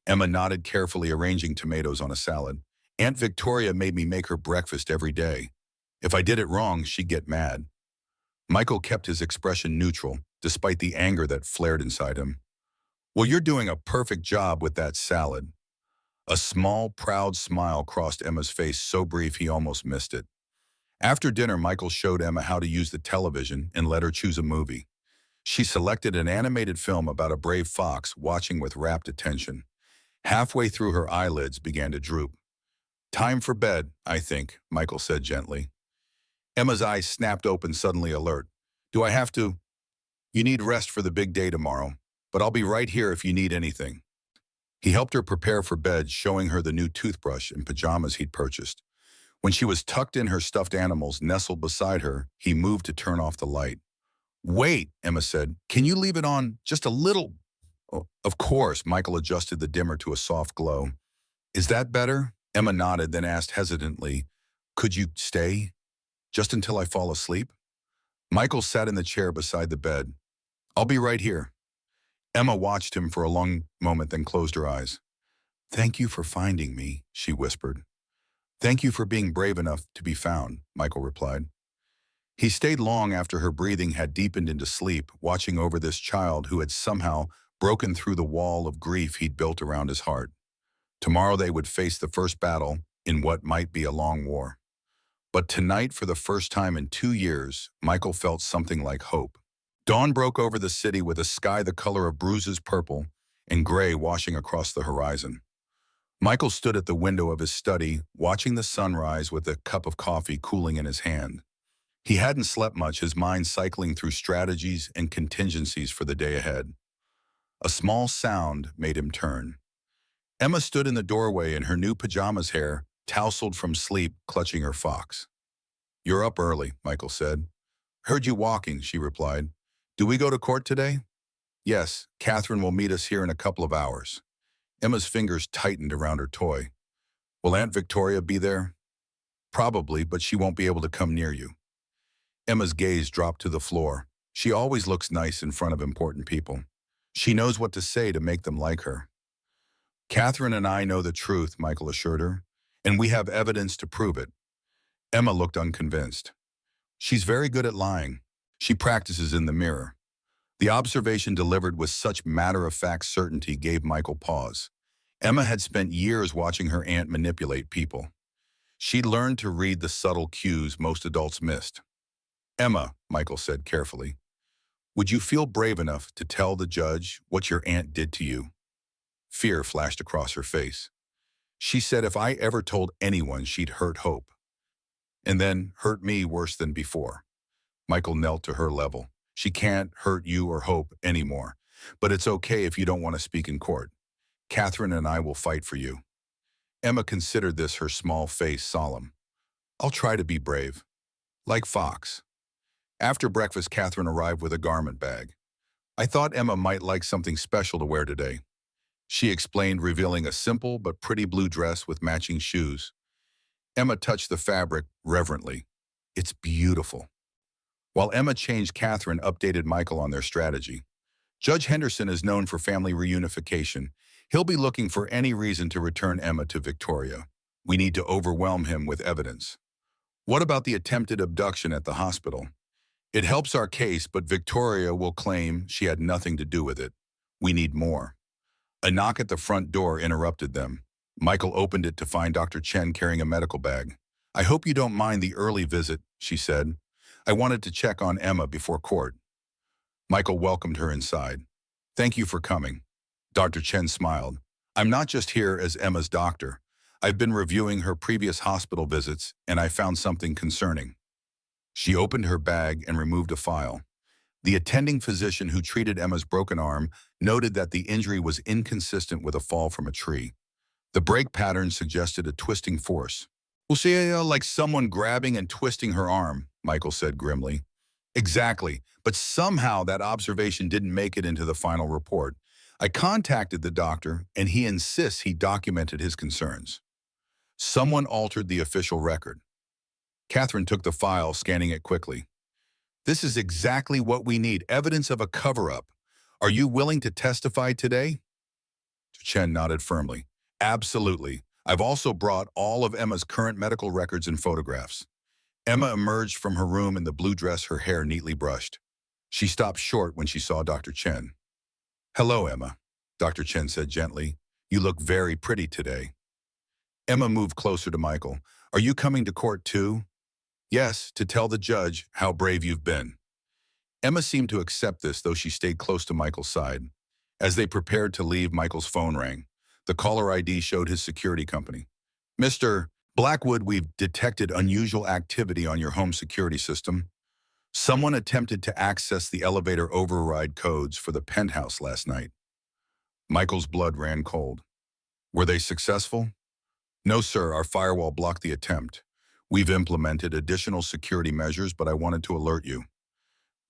Emma nodded, carefully arranging tomatoes on a salad. "Aunt Victoria made me make her breakfast every day. If I did it wrong, she'd get mad." Michael kept his expression neutral, despite the anger that flared inside him. "Well, you're doing a perfect job with that salad." A small, proud smile crossed Emma's face, so brief he almost missed it. After dinner, Michael showed Emma how to use the television and let her choose a movie. She selected an animated film about a brave fox, watching with rapt attention. Halfway through, her eyelids began to droop. "Time for bed, I think," Michael said gently. Emma's eyes snapped open, suddenly alert. "Do I have to?" "You need rest for the big day tomorrow, but I'll be right here if you need anything." He helped her prepare for bed, showing her the new toothbrush and pajamas he'd purchased. When she was tucked in, her stuffed animals nestled beside her, he moved to turn off the light. "Wait," Emma said. "Can you leave it on just a little?" "Oh, of course." Michael adjusted the dimmer to a soft glow. "Is that better?" Emma nodded, then asked hesitantly, "Could you stay? Just until I fall asleep?" Michael sat in the chair beside the bed. "I'll be right here." Emma watched him for a long moment, then closed her eyes. "Thank you for finding me," she whispered. "Thank you for being brave enough to be found," Michael replied. He stayed long after her breathing had deepened into sleep, watching over this child who had somehow broken through the wall of grief he'd built around his heart. Tomorrow they would face the first battle in what might be a long war. But tonight, for the first time in 2 years, Michael felt something like hope. Dawn broke over the city with a sky the color of bruises, purple and gray washing across the horizon. Michael stood at the window of his study, watching the sunrise with a cup of coffee cooling in his hand. He hadn't slept much, his mind cycling through strategies and contingencies for the day ahead. A small sound made him turn. Emma stood in the doorway in her new pajamas, hair tousled from sleep, clutching her fox. "You're up early," Michael said. "Heard you walking," she replied. "Do we go to court today?" "Yes, Catherine will meet us here in a couple of hours." Emma's fingers tightened around her toy. "Will Aunt Victoria be there?" "Probably, but she won't be able to come near you." Emma's gaze dropped to the floor. She always looks nice in front of important people. She knows what to say to make them like her. "Catherine and I know the truth," Michael assured her, "and we have evidence to prove it." Emma looked unconvinced. "She's very good at lying. She practices in the mirror." The observation, delivered with such matter-of-fact certainty, gave Michael pause. Emma had spent years watching her aunt manipulate people. She'd learned to read the subtle cues most adults missed. "Emma," Michael said carefully, "would you feel brave enough to tell the judge what your aunt did to you?" Fear flashed across her face. She said if I ever told anyone, she'd hurt Hope. And then hurt me worse than before. Michael knelt to her level. "She can't hurt you or Hope anymore. But it's okay if you don't want to speak in court. Catherine and I will fight for you." Emma considered this, her small face solemn. "I'll try to be brave. Like Fox." After breakfast, Catherine arrived with a garment bag. "I thought Emma might like something special to wear today," she explained, revealing a simple but pretty blue dress with matching shoes. Emma touched the fabric reverently. "It's beautiful." While Emma changed, Catherine updated Michael on their strategy. "Judge Henderson is known for family reunification. He'll be looking for any reason to return Emma to Victoria. We need to overwhelm him with evidence." "What about the attempted abduction at the hospital?" "It helps our case, but Victoria will claim she had nothing to do with it. We need more." A knock at the front door interrupted them. Michael opened it to find Dr. Chen carrying a medical bag. "I hope you don't mind the early visit," she said. "I wanted to check on Emma before court." Michael welcomed her inside. "Thank you for coming." Dr. Chen smiled. "I'm not just here as Emma's doctor. I've been reviewing her previous hospital visits, and I found something concerning." She opened her bag and removed a file. The attending physician who treated Emma's broken arm noted that the injury was inconsistent with a fall from a tree. The break pattern suggested a twisting force. "We'll see, like someone grabbing and twisting her arm," Michael said grimly. "Exactly, but somehow that observation didn't make it into the final report. I contacted the doctor, and he insists he documented his concerns. Someone altered the official record. Catherine took the file, scanning it quickly. This is exactly what we need, evidence of a cover-up. Are you willing to testify today? Chen nodded firmly. Absolutely. I've also brought all of Emma's current medical records and photographs. Emma emerged from her room in the blue dress, her hair neatly brushed. She stopped short when she saw Dr. Chen. Hello, Emma, Dr. Chen said gently. You look very pretty today. Emma moved closer to Michael. Are you coming to court too? Yes, to tell the judge how brave you've been. Emma seemed to accept this, though she stayed close to Michael's side. As they prepared to leave, Michael's phone rang. The caller ID showed his security company. Mr. Blackwood, we've detected unusual activity on your home security system. Someone attempted to access the elevator override codes for the penthouse last night. Michael's blood ran cold. Were they successful? No, sir, our firewall blocked the attempt. We've implemented additional security measures, but I wanted to alert you.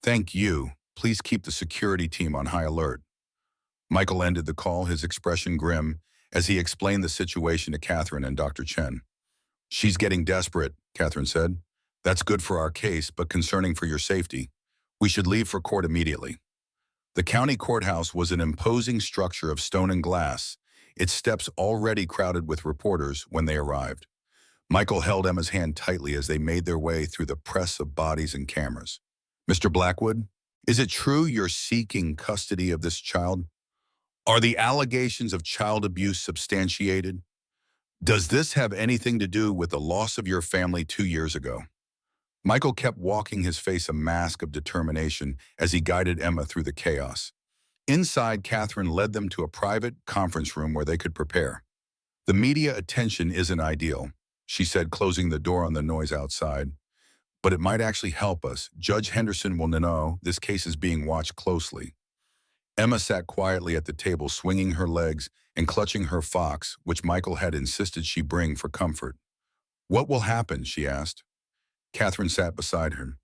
Thank you. Please keep the security team on high alert. Michael ended the call, his expression grim, as he explained the situation to Catherine and Dr. Chen. She's getting desperate, Catherine said. That's good for our case, but concerning for your safety. We should leave for court immediately. The county courthouse was an imposing structure of stone and glass, its steps already crowded with reporters when they arrived. Michael held Emma's hand tightly as they made their way through the press of bodies and cameras. Mr. Blackwood, is it true you're seeking custody of this child? Are the allegations of child abuse substantiated? Does this have anything to do with the loss of your family 2 years ago? Michael kept walking, his face a mask of determination as he guided Emma through the chaos. Inside, Catherine led them to a private conference room where they could prepare. The media attention isn't ideal, she said, closing the door on the noise outside. But it might actually help us. Judge Henderson will know this case is being watched closely. Emma sat quietly at the table, swinging her legs and clutching her fox, which Michael had insisted she bring for comfort. What will happen, she asked. Catherine sat beside her.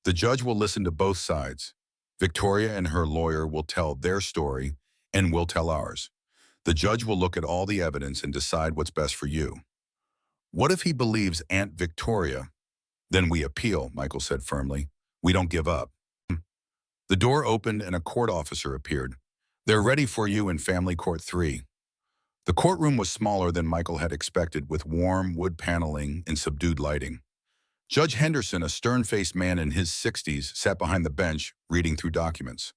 The judge will listen to both sides. Victoria and her lawyer will tell their story, and we'll tell ours. The judge will look at all the evidence and decide what's best for you. What if he believes Aunt Victoria? Then we appeal, Michael said firmly. We don't give up. The door opened and a court officer appeared. They're ready for you in Family Court 3. The courtroom was smaller than Michael had expected, with warm wood paneling and subdued lighting. Judge Henderson, a stern-faced man in his 60s, sat behind the bench, reading through documents.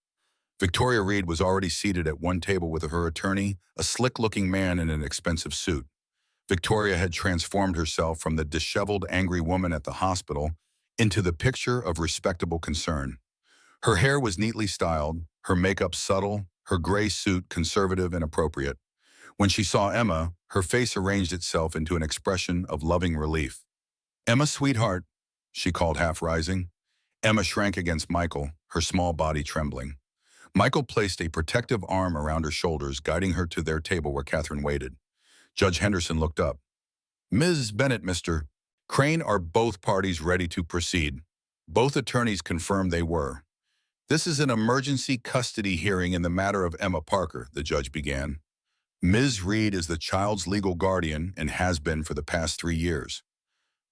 Victoria Reed was already seated at one table with her attorney, a slick-looking man in an expensive suit. Victoria had transformed herself from the disheveled, angry woman at the hospital into the picture of respectable concern. Her hair was neatly styled, her makeup subtle, her gray suit conservative and appropriate. When she saw Emma, her face arranged itself into an expression of loving relief. Emma, sweetheart, she called, half rising. Emma shrank against Michael, her small body trembling. Michael placed a protective arm around her shoulders, guiding her to their table where Catherine waited. Judge Henderson looked up. Ms. Bennett, Mr. Crane, are both parties ready to proceed? Both attorneys confirmed they were. This is an emergency custody hearing in the matter of Emma Parker, the judge began. Ms. Reed is the child's legal guardian and has been for the past 3 years.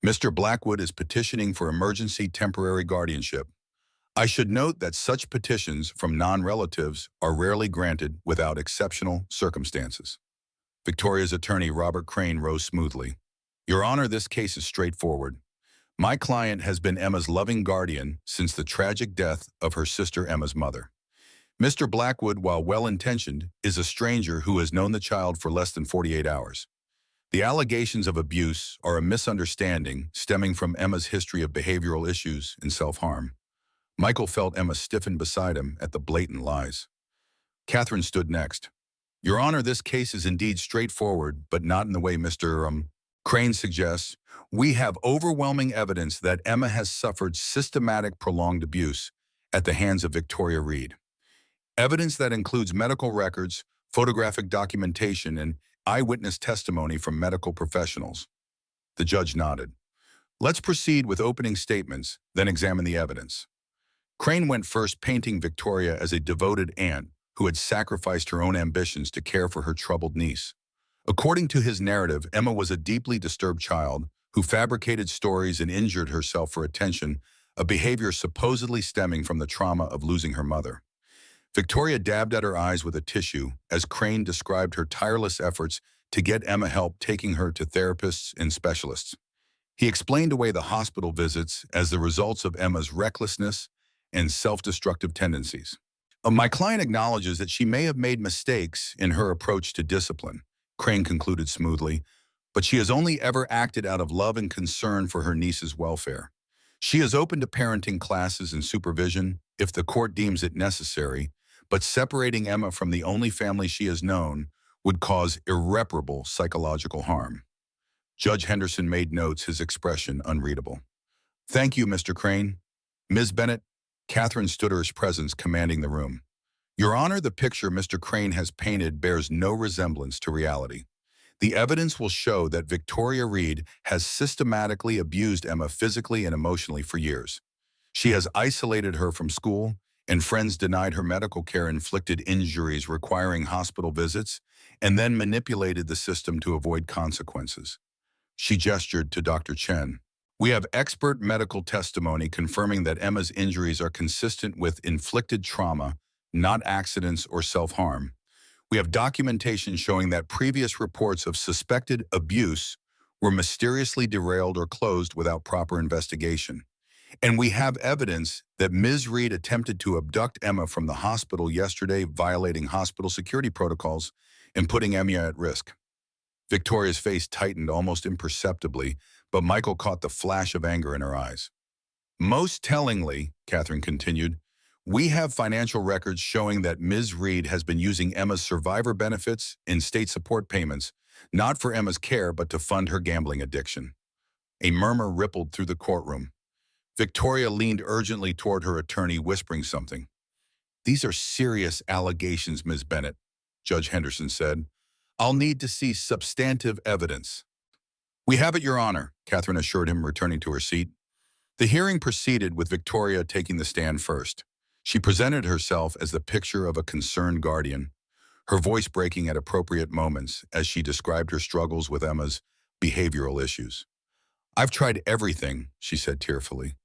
Mr. Blackwood is petitioning for emergency temporary guardianship. I should note that such petitions from non-relatives are rarely granted without exceptional circumstances. Victoria's attorney, Robert Crane, rose smoothly. Your Honor, this case is straightforward. My client has been Emma's loving guardian since the tragic death of her sister Emma's mother. Mr. Blackwood, while well-intentioned, is a stranger who has known the child for less than 48 hours. The allegations of abuse are a misunderstanding stemming from Emma's history of behavioral issues and self-harm. Michael felt Emma stiffen beside him at the blatant lies. Catherine stood next. Your Honor, this case is indeed straightforward, but not in the way Mr. Crane suggests. We have overwhelming evidence that Emma has suffered systematic prolonged abuse at the hands of Victoria Reed. Evidence that includes medical records, photographic documentation, and eyewitness testimony from medical professionals. The judge nodded. Let's proceed with opening statements, then examine the evidence. Crane went first, painting Victoria as a devoted aunt who had sacrificed her own ambitions to care for her troubled niece. According to his narrative, Emma was a deeply disturbed child who fabricated stories and injured herself for attention, a behavior supposedly stemming from the trauma of losing her mother. Victoria dabbed at her eyes with a tissue as Crane described her tireless efforts to get Emma help, taking her to therapists and specialists. He explained away the hospital visits as the results of Emma's recklessness and self-destructive tendencies. My client acknowledges that she may have made mistakes in her approach to discipline, Crane concluded smoothly, but she has only ever acted out of love and concern for her niece's welfare. She is open to parenting classes and supervision if the court deems it necessary, but separating Emma from the only family she has known would cause irreparable psychological harm. Judge Henderson made notes, his expression unreadable. Thank you, Mr. Crane. Ms. Bennett, Catherine stood her presence commanding the room. Your Honor, the picture Mr. Crane has painted bears no resemblance to reality. The evidence will show that Victoria Reed has systematically abused Emma physically and emotionally for years. She has isolated her from school, and friends denied her medical care, inflicted injuries requiring hospital visits, and then manipulated the system to avoid consequences. She gestured to Dr. Chen. We have expert medical testimony confirming that Emma's injuries are consistent with inflicted trauma, not accidents or self-harm. We have documentation showing that previous reports of suspected abuse were mysteriously derailed or closed without proper investigation. And we have evidence that Ms. Reed attempted to abduct Emma from the hospital yesterday, violating hospital security protocols and putting Emma at risk. Victoria's face tightened almost imperceptibly, but Michael caught the flash of anger in her eyes. Most tellingly, Catherine continued, we have financial records showing that Ms. Reed has been using Emma's survivor benefits and state support payments, not for Emma's care, but to fund her gambling addiction. A murmur rippled through the courtroom. Victoria leaned urgently toward her attorney, whispering something. These are serious allegations, Ms. Bennett, Judge Henderson said. I'll need to see substantive evidence. We have it, Your Honor, Catherine assured him, returning to her seat. The hearing proceeded with Victoria taking the stand first. She presented herself as the picture of a concerned guardian, her voice breaking at appropriate moments as she described her struggles with Emma's behavioral issues. I've tried everything, she said tearfully.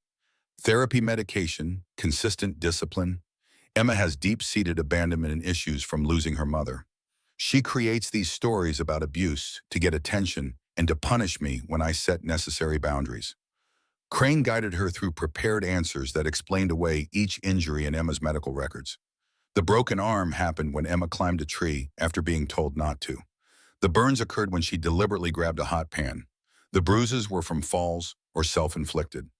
Therapy, medication, consistent discipline. Emma has deep-seated abandonment and issues from losing her mother. She creates these stories about abuse to get attention and to punish me when I set necessary boundaries. Crane guided her through prepared answers that explained away each injury in Emma's medical records. The broken arm happened when Emma climbed a tree after being told not to. The burns occurred when she deliberately grabbed a hot pan. The bruises were from falls or self-inflicted.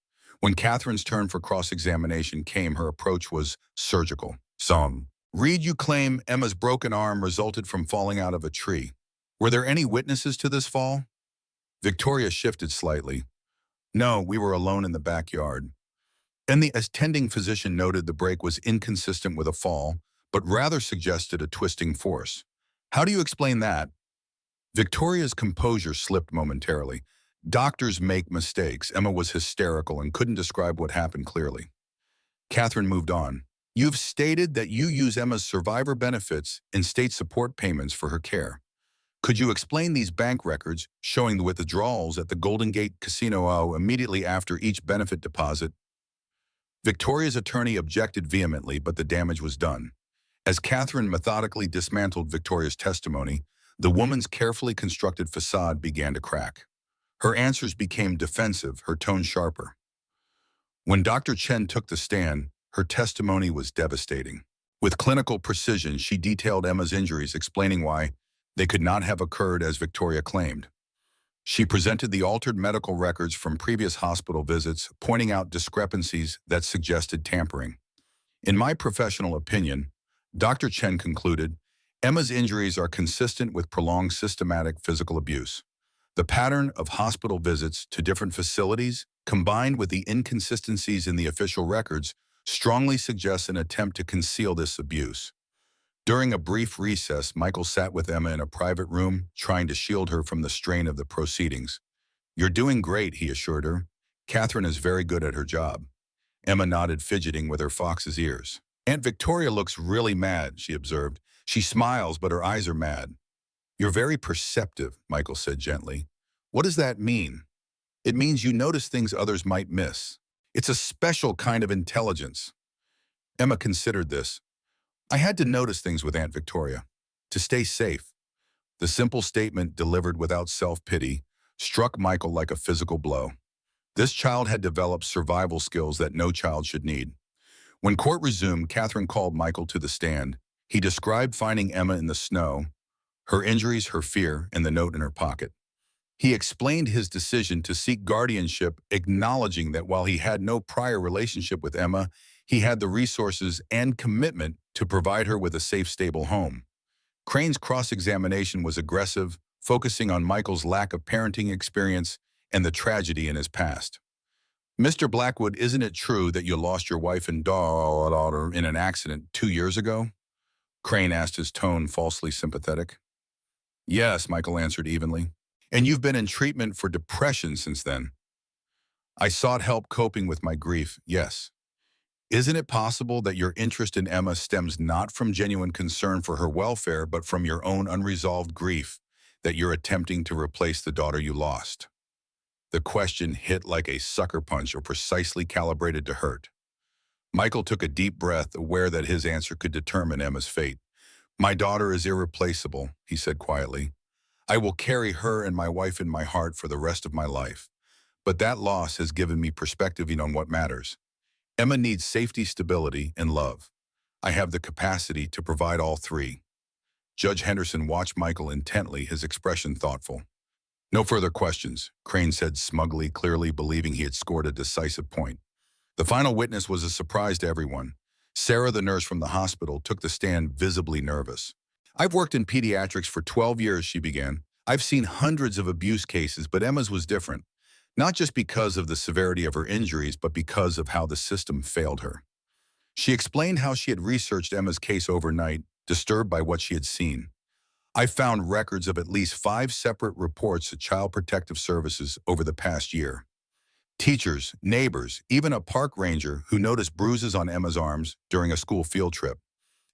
When Catherine's turn for cross-examination came, her approach was surgical. Reed, you claim Emma's broken arm resulted from falling out of a tree. Were there any witnesses to this fall? Victoria shifted slightly. No, we were alone in the backyard. And the attending physician noted the break was inconsistent with a fall, but rather suggested a twisting force. How do you explain that? Victoria's composure slipped momentarily. Doctors make mistakes. Emma was hysterical and couldn't describe what happened clearly. Catherine moved on. You've stated that you use Emma's survivor benefits and state support payments for her care. Could you explain these bank records showing the withdrawals at the Golden Gate Casino immediately after each benefit deposit? Victoria's attorney objected vehemently, but the damage was done. As Catherine methodically dismantled Victoria's testimony, the woman's carefully constructed facade began to crack. Her answers became defensive, her tone sharper. When Dr. Chen took the stand, her testimony was devastating. With clinical precision, she detailed Emma's injuries, explaining why they could not have occurred as Victoria claimed. She presented the altered medical records from previous hospital visits, pointing out discrepancies that suggested tampering. In my professional opinion, Dr. Chen concluded, Emma's injuries are consistent with prolonged systematic physical abuse. The pattern of hospital visits to different facilities, combined with the inconsistencies in the official records, strongly suggests an attempt to conceal this abuse. During a brief recess, Michael sat with Emma in a private room, trying to shield her from the strain of the proceedings. You're doing great, he assured her. Catherine is very good at her job. Emma nodded, fidgeting with her fox's ears. Aunt Victoria looks really mad, she observed. She smiles, but her eyes are mad. You're very perceptive, Michael said gently. What does that mean? It means you notice things others might miss. It's a special kind of intelligence. Emma considered this. I had to notice things with Aunt Victoria. To stay safe. The simple statement, delivered without self-pity, struck Michael like a physical blow. This child had developed survival skills that no child should need. When court resumed, Catherine called Michael to the stand. He described finding Emma in the snow, her injuries, her fear, and the note in her pocket. He explained his decision to seek guardianship, acknowledging that while he had no prior relationship with Emma, he had the resources and commitment to provide her with a safe, stable home. Crane's cross-examination was aggressive, focusing on Michael's lack of parenting experience and the tragedy in his past. Mr. Blackwood, isn't it true that you lost your wife and daughter in an accident 2 years ago? Crane asked, his tone falsely sympathetic. Yes, Michael answered evenly. And you've been in treatment for depression since then. I sought help coping with my grief, yes. Isn't it possible that your interest in Emma stems not from genuine concern for her welfare, but from your own unresolved grief that you're attempting to replace the daughter you lost? The question hit like a sucker punch, or precisely calibrated to hurt. Michael took a deep breath, aware that his answer could determine Emma's fate. My daughter is irreplaceable, he said quietly. I will carry her and my wife in my heart for the rest of my life. But that loss has given me perspective on what matters. Emma needs safety, stability, and love. I have the capacity to provide all three. Judge Henderson watched Michael intently, his expression thoughtful. No further questions, Crane said smugly, clearly believing he had scored a decisive point. The final witness was a surprise to everyone. Sarah, the nurse from the hospital, took the stand visibly nervous. I've worked in pediatrics for 12 years, she began. I've seen hundreds of abuse cases, but Emma's was different. Not just because of the severity of her injuries, but because of how the system failed her. She explained how she had researched Emma's case overnight, disturbed by what she had seen. I found records of at least 5 separate reports to Child Protective Services over the past year. Teachers, neighbors, even a park ranger who noticed bruises on Emma's arms during a school field trip.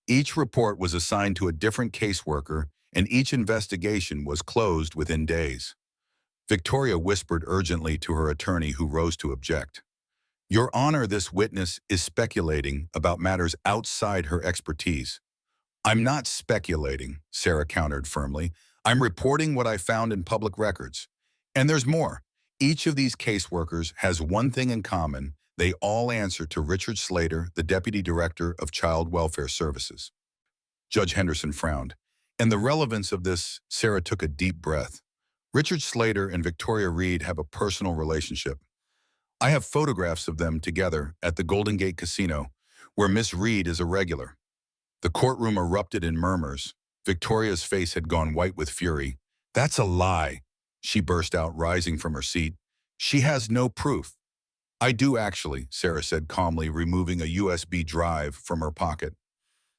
Each report was assigned to a different caseworker, and each investigation was closed within days. Victoria whispered urgently to her attorney, who rose to object. Your Honor, this witness is speculating about matters outside her expertise. I'm not speculating, Sarah countered firmly. I'm reporting what I found in public records. And there's more. Each of these caseworkers has one thing in common. They all answer to Richard Slater, the Deputy Director of Child Welfare Services. Judge Henderson frowned. And the relevance of this, Sarah took a deep breath. Richard Slater and Victoria Reed have a personal relationship. I have photographs of them together at the Golden Gate Casino, where Miss Reed is a regular. The courtroom erupted in murmurs. Victoria's face had gone white with fury. That's a lie, she burst out, rising from her seat. She has no proof. I do actually, Sarah said calmly, removing a USB drive from her pocket.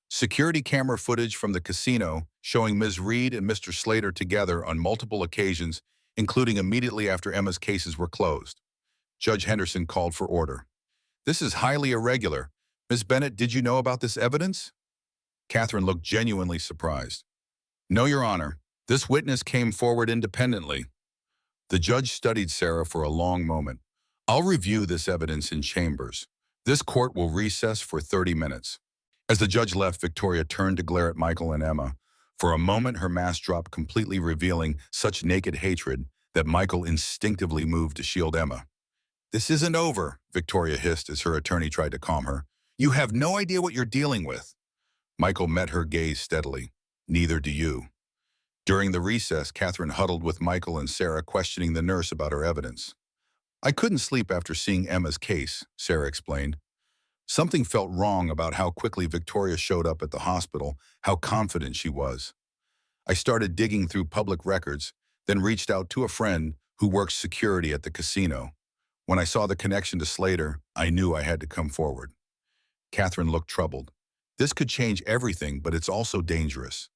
Security camera footage from the casino showing Ms. Reed and Mr. Slater together on multiple occasions, including immediately after Emma's cases were closed. Judge Henderson called for order. This is highly irregular. Ms. Bennett, did you know about this evidence? Catherine looked genuinely surprised. No, Your Honor. This witness came forward independently. The judge studied Sarah for a long moment. I'll review this evidence in chambers. This court will recess for 30 minutes. As the judge left, Victoria turned to glare at Michael and Emma. For a moment, her mask dropped, completely revealing such naked hatred that Michael instinctively moved to shield Emma. This isn't over, Victoria hissed as her attorney tried to calm her. You have no idea what you're dealing with. Michael met her gaze steadily. Neither do you. During the recess, Catherine huddled with Michael and Sarah, questioning the nurse about her evidence. I couldn't sleep after seeing Emma's case, Sarah explained. Something felt wrong about how quickly Victoria showed up at the hospital, how confident she was. I started digging through public records, then reached out to a friend who works security at the casino. When I saw the connection to Slater, I knew I had to come forward. Catherine looked troubled. This could change everything, but it's also dangerous.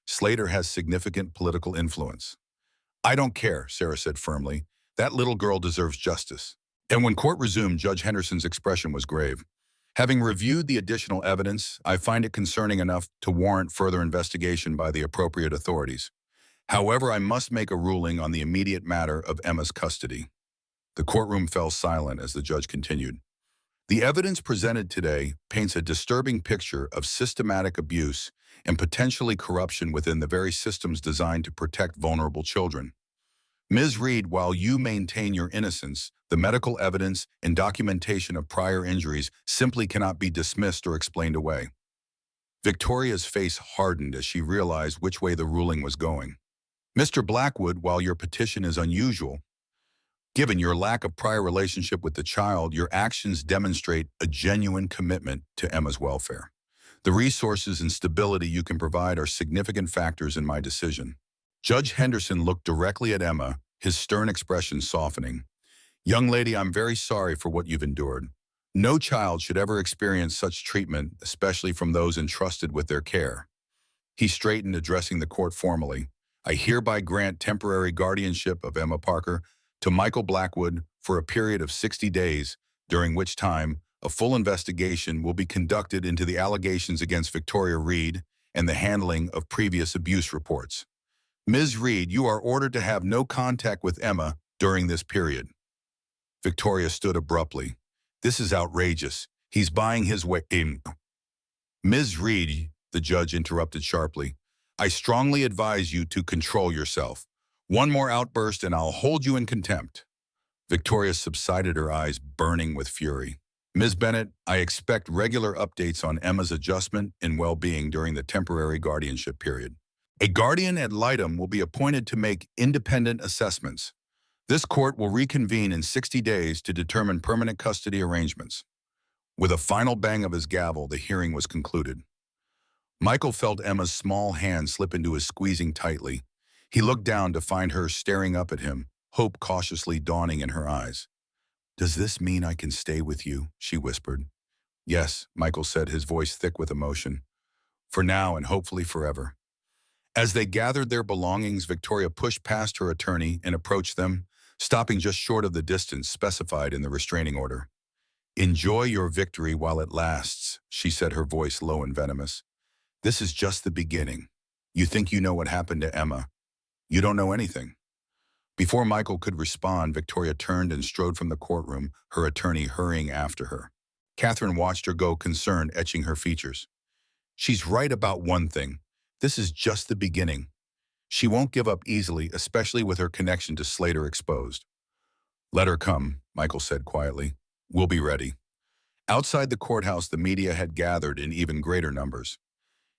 Slater has significant political influence. I don't care, Sarah said firmly. That little girl deserves justice. And when court resumed, Judge Henderson's expression was grave. Having reviewed the additional evidence, I find it concerning enough to warrant further investigation by the appropriate authorities. However, I must make a ruling on the immediate matter of Emma's custody. The courtroom fell silent as the judge continued. The evidence presented today paints a disturbing picture of systematic abuse and potentially corruption within the very systems designed to protect vulnerable children. Ms. Reed, while you maintain your innocence, the medical evidence and documentation of prior injuries simply cannot be dismissed or explained away. Victoria's face hardened as she realized which way the ruling was going. Mr. Blackwood, while your petition is unusual, given your lack of prior relationship with the child, your actions demonstrate a genuine commitment to Emma's welfare. The resources and stability you can provide are significant factors in my decision. Judge Henderson looked directly at Emma, his stern expression softening. Young lady, I'm very sorry for what you've endured. No child should ever experience such treatment, especially from those entrusted with their care. He straightened, addressing the court formally. I hereby grant temporary guardianship of Emma Parker to Michael Blackwood for a period of 60 days, during which time a full investigation will be conducted into the allegations against Victoria Reed and the handling of previous abuse reports. Ms. Reed, you are ordered to have no contact with Emma during this period. Victoria stood abruptly. This is outrageous. He's buying his way in. Ms. Reed, the judge interrupted sharply, I strongly advise you to control yourself. One more outburst and I'll hold you in contempt. Victoria subsided, her eyes burning with fury. Ms. Bennett, I expect regular updates on Emma's adjustment and well-being during the temporary guardianship period. A guardian ad litem will be appointed to make independent assessments. This court will reconvene in 60 days to determine permanent custody arrangements. With a final bang of his gavel, the hearing was concluded. Michael felt Emma's small hand slip into his squeezing tightly. He looked down to find her staring up at him, hope cautiously dawning in her eyes. Does this mean I can stay with you? She whispered. Yes, Michael said, his voice thick with emotion. For now and hopefully forever. As they gathered their belongings, Victoria pushed past her attorney and approached them, stopping just short of the distance specified in the restraining order. Enjoy your victory while it lasts, she said, her voice low and venomous. This is just the beginning. You think you know what happened to Emma. You don't know anything. Before Michael could respond, Victoria turned and strode from the courtroom, her attorney hurrying after her. Catherine watched her go, concern etching her features. She's right about one thing. This is just the beginning. She won't give up easily, especially with her connection to Slater exposed. Let her come, Michael said quietly. We'll be ready. Outside the courthouse, the media had gathered in even greater numbers.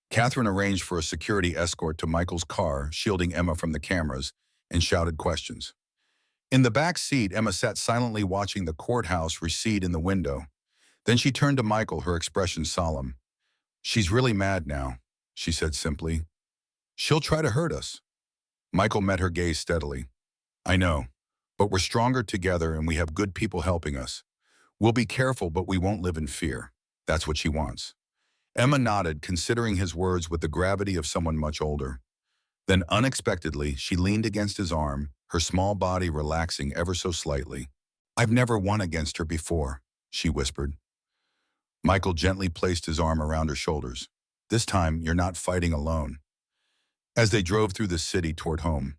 Catherine arranged for a security escort to Michael's car, shielding Emma from the cameras, and shouted questions. In the back seat, Emma sat silently watching the courthouse recede in the window. Then she turned to Michael, her expression solemn. She's really mad now, she said simply. She'll try to hurt us. Michael met her gaze steadily. I know, but we're stronger together and we have good people helping us. We'll be careful, but we won't live in fear. That's what she wants. Emma nodded, considering his words with the gravity of someone much older. Then unexpectedly, she leaned against his arm, her small body relaxing ever so slightly. I've never won against her before, she whispered. Michael gently placed his arm around her shoulders. This time, you're not fighting alone. As they drove through the city toward home,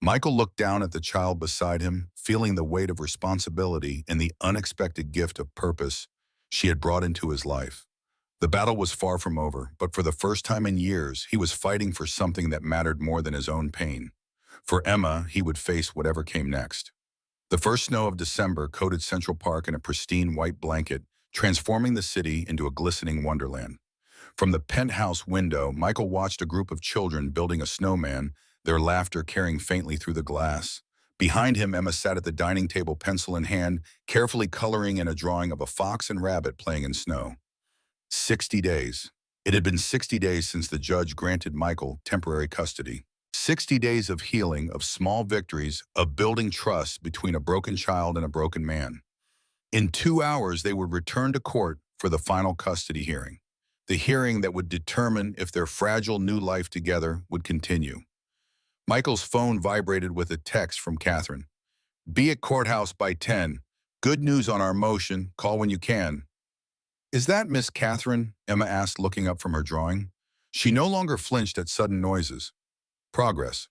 Michael looked down at the child beside him, feeling the weight of responsibility and the unexpected gift of purpose she had brought into his life. The battle was far from over, but for the first time in years, he was fighting for something that mattered more than his own pain. For Emma, he would face whatever came next. The first snow of December coated Central Park in a pristine white blanket, transforming the city into a glistening wonderland. From the penthouse window, Michael watched a group of children building a snowman, their laughter carrying faintly through the glass. Behind him, Emma sat at the dining table, pencil in hand, carefully coloring in a drawing of a fox and rabbit playing in snow. 60 days. It had been 60 days since the judge granted Michael temporary custody. 60 days of healing, of small victories, of building trust between a broken child and a broken man. In 2 hours, they would return to court for the final custody hearing. The hearing that would determine if their fragile new life together would continue. Michael's phone vibrated with a text from Catherine. Be at courthouse by 10. Good news on our motion. Call when you can. Is that Miss Catherine? Emma asked, looking up from her drawing. She no longer flinched at sudden noises. Progress.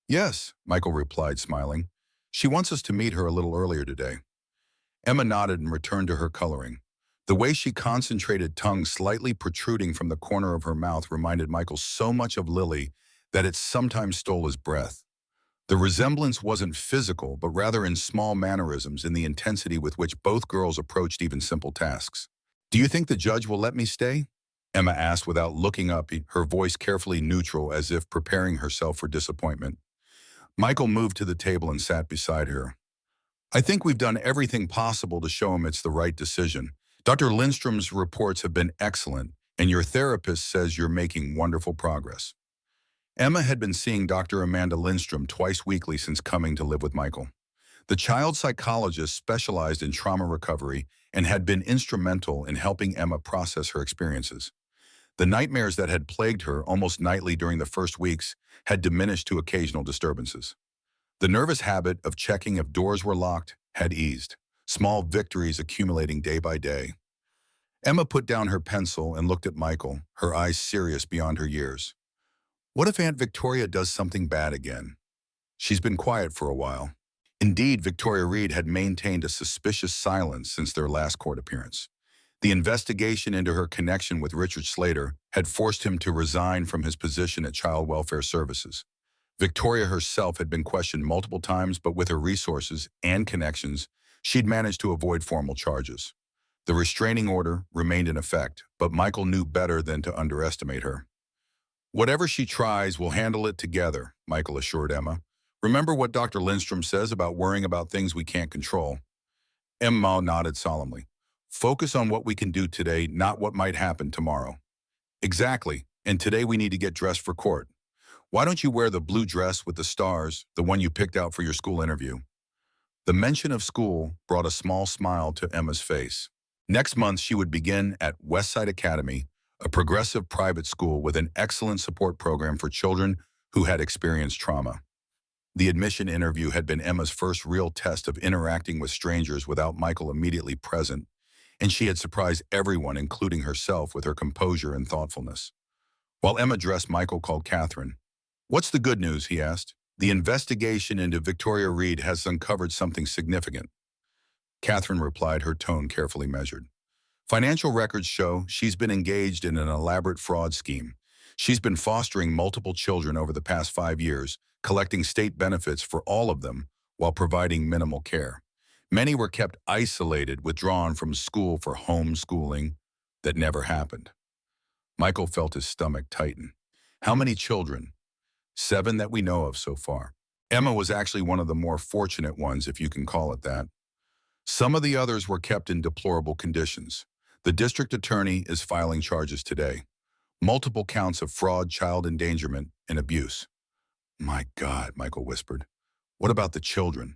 Yes, Michael replied, smiling. She wants us to meet her a little earlier today. Emma nodded and returned to her coloring. The way she concentrated, tongue slightly protruding from the corner of her mouth, reminded Michael so much of Lily that it sometimes stole his breath. The resemblance wasn't physical, but rather in small mannerisms, in the intensity with which both girls approached even simple tasks. Do you think the judge will let me stay? Emma asked without looking up, her voice carefully neutral, as if preparing herself for disappointment. Michael moved to the table and sat beside her. I think we've done everything possible to show him it's the right decision. Dr. Lindstrom's reports have been excellent, and your therapist says you're making wonderful progress. Emma had been seeing Dr. Amanda Lindstrom twice weekly since coming to live with Michael. The child psychologist specialized in trauma recovery and had been instrumental in helping Emma process her experiences. The nightmares that had plagued her almost nightly during the first weeks had diminished to occasional disturbances. The nervous habit of checking if doors were locked had eased, small victories accumulating day by day. Emma put down her pencil and looked at Michael, her eyes serious beyond her years. What if Aunt Victoria does something bad again? She's been quiet for a while. Indeed, Victoria Reed had maintained a suspicious silence since their last court appearance. The investigation into her connection with Richard Slater had forced him to resign from his position at Child Welfare Services. Victoria herself had been questioned multiple times, but with her resources and connections, she'd managed to avoid formal charges. The restraining order remained in effect, but Michael knew better than to underestimate her. Whatever she tries, we'll handle it together, Michael assured Emma. Remember what Dr. Lindstrom says about worrying about things we can't control. Emma nodded solemnly. Focus on what we can do today, not what might happen tomorrow. Exactly, and today we need to get dressed for court. Why don't you wear the blue dress with the stars, the one you picked out for your school interview? The mention of school brought a small smile to Emma's face. Next month, she would begin at Westside Academy, a progressive private school with an excellent support program for children who had experienced trauma. The admission interview had been Emma's first real test of interacting with strangers without Michael immediately present, and she had surprised everyone, including herself, with her composure and thoughtfulness. While Emma dressed, Michael called Catherine. What's the good news, he asked. The investigation into Victoria Reed has uncovered something significant. Catherine replied, her tone carefully measured. Financial records show she's been engaged in an elaborate fraud scheme. She's been fostering multiple children over the past 5 years, collecting state benefits for all of them while providing minimal care. Many were kept isolated, withdrawn from school for homeschooling that never happened. Michael felt his stomach tighten. How many children? 7 that we know of so far. Emma was actually one of the more fortunate ones, if you can call it that. Some of the others were kept in deplorable conditions. The district attorney is filing charges today. Multiple counts of fraud, child endangerment, and abuse. My God, Michael whispered. What about the children?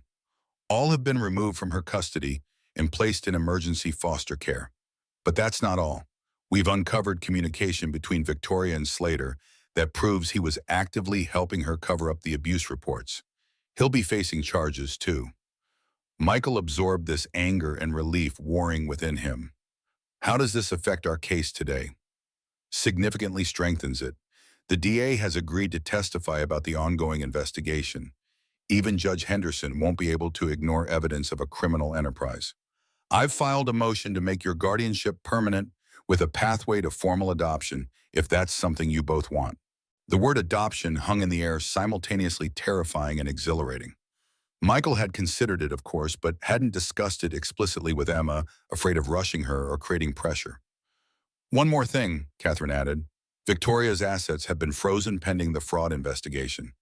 All have been removed from her custody and placed in emergency foster care. But that's not all. We've uncovered communication between Victoria and Slater that proves he was actively helping her cover up the abuse reports. He'll be facing charges too. Michael absorbed this anger and relief warring within him. How does this affect our case today? Significantly strengthens it. The DA has agreed to testify about the ongoing investigation. Even Judge Henderson won't be able to ignore evidence of a criminal enterprise. I've filed a motion to make your guardianship permanent with a pathway to formal adoption, if that's something you both want. The word adoption hung in the air, simultaneously terrifying and exhilarating. Michael had considered it, of course, but hadn't discussed it explicitly with Emma, afraid of rushing her or creating pressure. One more thing, Catherine added. Victoria's assets have been frozen pending the fraud investigation.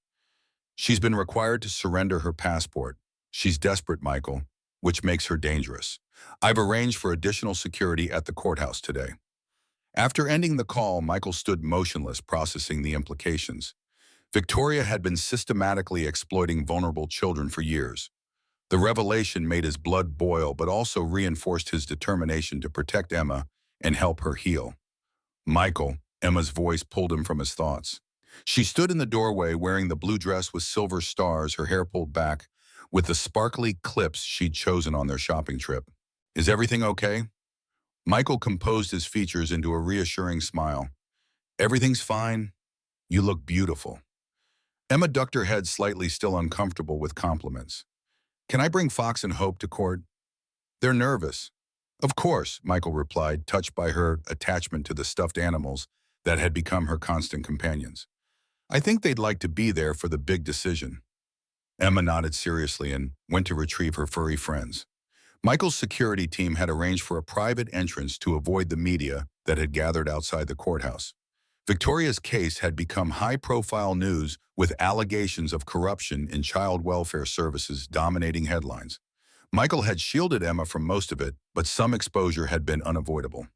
She's been required to surrender her passport. She's desperate, Michael, which makes her dangerous. I've arranged for additional security at the courthouse today. After ending the call, Michael stood motionless, processing the implications. Victoria had been systematically exploiting vulnerable children for years. The revelation made his blood boil, but also reinforced his determination to protect Emma and help her heal. Michael, Emma's voice pulled him from his thoughts. She stood in the doorway wearing the blue dress with silver stars, her hair pulled back, with the sparkly clips she'd chosen on their shopping trip. Is everything okay? Michael composed his features into a reassuring smile. Everything's fine. You look beautiful. Emma ducked her head slightly, still uncomfortable with compliments. Can I bring Fox and Hope to court? They're nervous. Of course, Michael replied, touched by her attachment to the stuffed animals that had become her constant companions. I think they'd like to be there for the big decision. Emma nodded seriously and went to retrieve her furry friends. Michael's security team had arranged for a private entrance to avoid the media that had gathered outside the courthouse. Victoria's case had become high-profile news with allegations of corruption in child welfare services dominating headlines. Michael had shielded Emma from most of it, but some exposure had been unavoidable.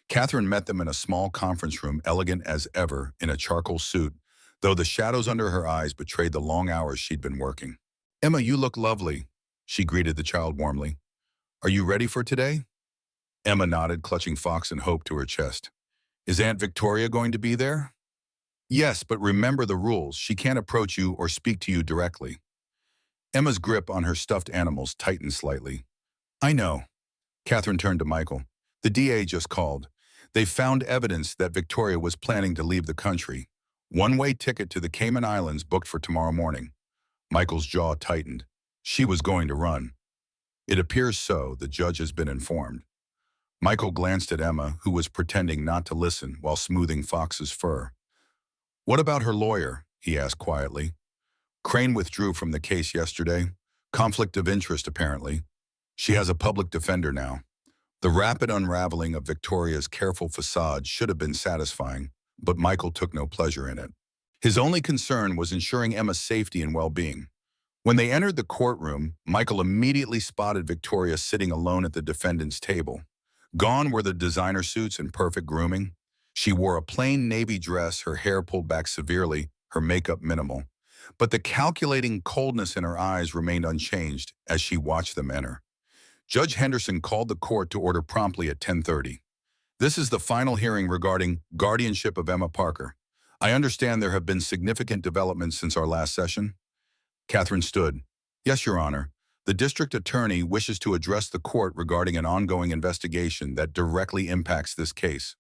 Catherine met them in a small conference room, elegant as ever, in a charcoal suit, though the shadows under her eyes betrayed the long hours she'd been working. Emma, you look lovely, she greeted the child warmly. Are you ready for today? Emma nodded, clutching Fox and Hope to her chest. Is Aunt Victoria going to be there? Yes, but remember the rules. She can't approach you or speak to you directly. Emma's grip on her stuffed animals tightened slightly. I know. Catherine turned to Michael. The DA just called. They found evidence that Victoria was planning to leave the country. One-way ticket to the Cayman Islands booked for tomorrow morning. Michael's jaw tightened. She was going to run. It appears so, the judge has been informed. Michael glanced at Emma, who was pretending not to listen while smoothing Fox's fur. What about her lawyer? He asked quietly. Crane withdrew from the case yesterday. Conflict of interest, apparently. She has a public defender now. The rapid unraveling of Victoria's careful facade should have been satisfying, but Michael took no pleasure in it. His only concern was ensuring Emma's safety and well-being. When they entered the courtroom, Michael immediately spotted Victoria sitting alone at the defendant's table. Gone were the designer suits and perfect grooming. She wore a plain navy dress, her hair pulled back severely, her makeup minimal. But the calculating coldness in her eyes remained unchanged as she watched them enter. Judge Henderson called the court to order promptly at 10:30. This is the final hearing regarding guardianship of Emma Parker. I understand there have been significant developments since our last session. Catherine stood. Yes, Your Honor. The district attorney wishes to address the court regarding an ongoing investigation that directly impacts this case.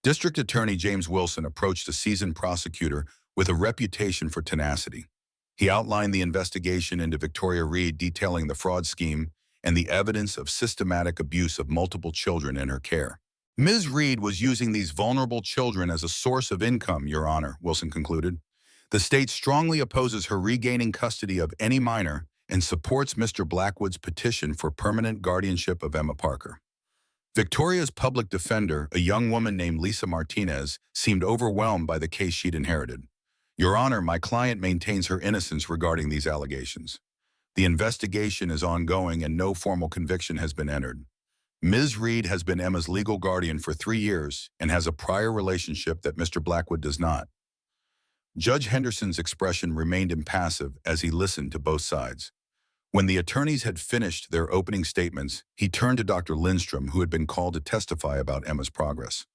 District Attorney James Wilson approached a seasoned prosecutor with a reputation for tenacity. He outlined the investigation into Victoria Reed, detailing the fraud scheme and the evidence of systematic abuse of multiple children in her care. Ms. Reed was using these vulnerable children as a source of income, Your Honor, Wilson concluded. The state strongly opposes her regaining custody of any minor and supports Mr. Blackwood's petition for permanent guardianship of Emma Parker. Victoria's public defender, a young woman named Lisa Martinez, seemed overwhelmed by the case she'd inherited. Your Honor, my client maintains her innocence regarding these allegations. The investigation is ongoing and no formal conviction has been entered. Ms. Reed has been Emma's legal guardian for 3 years and has a prior relationship that Mr. Blackwood does not. Judge Henderson's expression remained impassive as he listened to both sides. When the attorneys had finished their opening statements, he turned to Dr. Lindstrom, who had been called to testify about Emma's progress.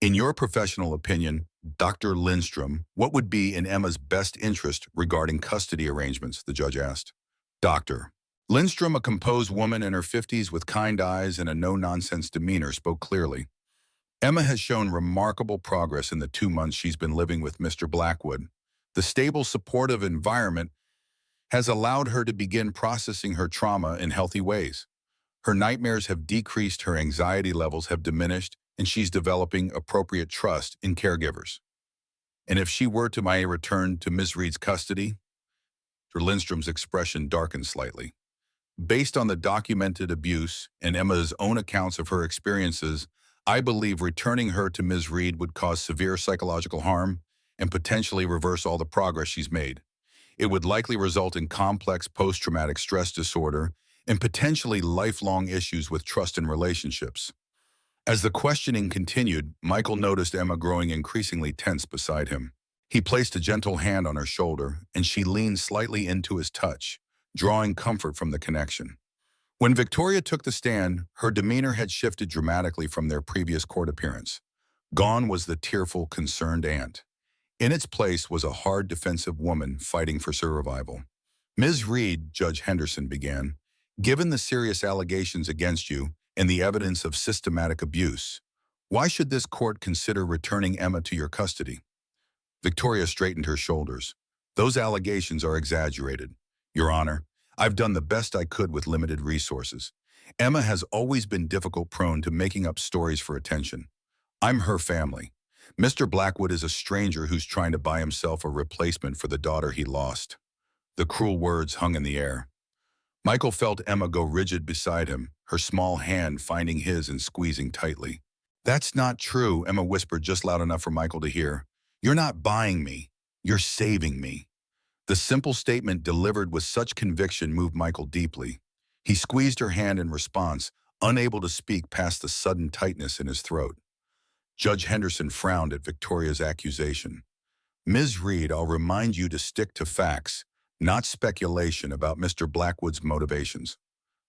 In your professional opinion, Dr. Lindstrom, what would be in Emma's best interest regarding custody arrangements, the judge asked. Dr. Lindstrom, a composed woman in her 50s with kind eyes and a no-nonsense demeanor, spoke clearly. Emma has shown remarkable progress in the 2 months she's been living with Mr. Blackwood. The stable, supportive environment has allowed her to begin processing her trauma in healthy ways. Her nightmares have decreased, her anxiety levels have diminished, and she's developing appropriate trust in caregivers. And if she were to return to Ms. Reed's custody, Dr. Lindstrom's expression darkened slightly. Based on the documented abuse and Emma's own accounts of her experiences, I believe returning her to Ms. Reed would cause severe psychological harm and potentially reverse all the progress she's made. It would likely result in complex post-traumatic stress disorder and potentially lifelong issues with trust in relationships. As the questioning continued, Michael noticed Emma growing increasingly tense beside him. He placed a gentle hand on her shoulder, and she leaned slightly into his touch, drawing comfort from the connection. When Victoria took the stand, her demeanor had shifted dramatically from their previous court appearance. Gone was the tearful, concerned aunt. In its place was a hard, defensive woman fighting for survival. Ms. Reed, Judge Henderson began, given the serious allegations against you and the evidence of systematic abuse. Why should this court consider returning Emma to your custody? Victoria straightened her shoulders. Those allegations are exaggerated. Your Honor, I've done the best I could with limited resources. Emma has always been difficult, prone to making up stories for attention. I'm her family. Mr. Blackwood is a stranger who's trying to buy himself a replacement for the daughter he lost. The cruel words hung in the air. Michael felt Emma go rigid beside him, her small hand finding his and squeezing tightly. That's not true, Emma whispered just loud enough for Michael to hear. You're not buying me. You're saving me. The simple statement delivered with such conviction moved Michael deeply. He squeezed her hand in response, unable to speak past the sudden tightness in his throat. Judge Henderson frowned at Victoria's accusation. Ms. Reed, I'll remind you to stick to facts, not speculation about Mr. Blackwood's motivations.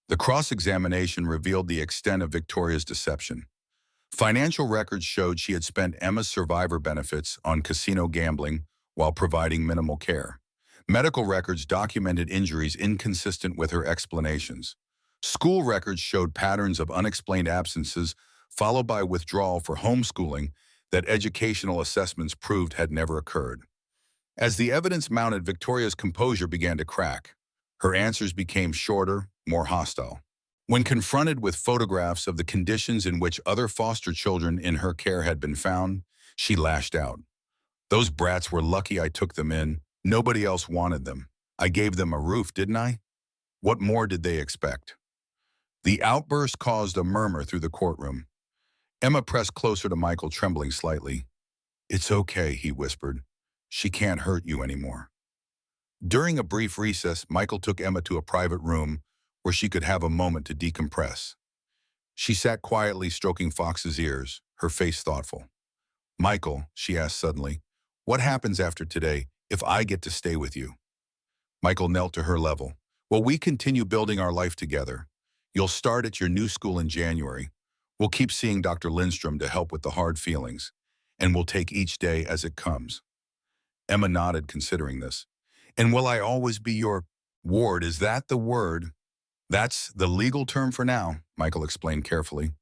The cross-examination revealed the extent of Victoria's deception. Financial records showed she had spent Emma's survivor benefits on casino gambling while providing minimal care. Medical records documented injuries inconsistent with her explanations. School records showed patterns of unexplained absences followed by withdrawal for homeschooling that educational assessments proved had never occurred. As the evidence mounted, Victoria's composure began to crack. Her answers became shorter, more hostile. When confronted with photographs of the conditions in which other foster children in her care had been found, she lashed out. Those brats were lucky I took them in. Nobody else wanted them. I gave them a roof, didn't I? What more did they expect? The outburst caused a murmur through the courtroom. Emma pressed closer to Michael, trembling slightly. It's okay, he whispered. She can't hurt you anymore. During a brief recess, Michael took Emma to a private room where she could have a moment to decompress. She sat quietly stroking Fox's ears, her face thoughtful. Michael, she asked suddenly, what happens after today if I get to stay with you? Michael knelt to her level. Well, we continue building our life together. You'll start at your new school in January. We'll keep seeing Dr. Lindstrom to help with the hard feelings, and we'll take each day as it comes. Emma nodded, considering this. And will I always be your ward? Is that the word? That's the legal term for now, Michael explained carefully.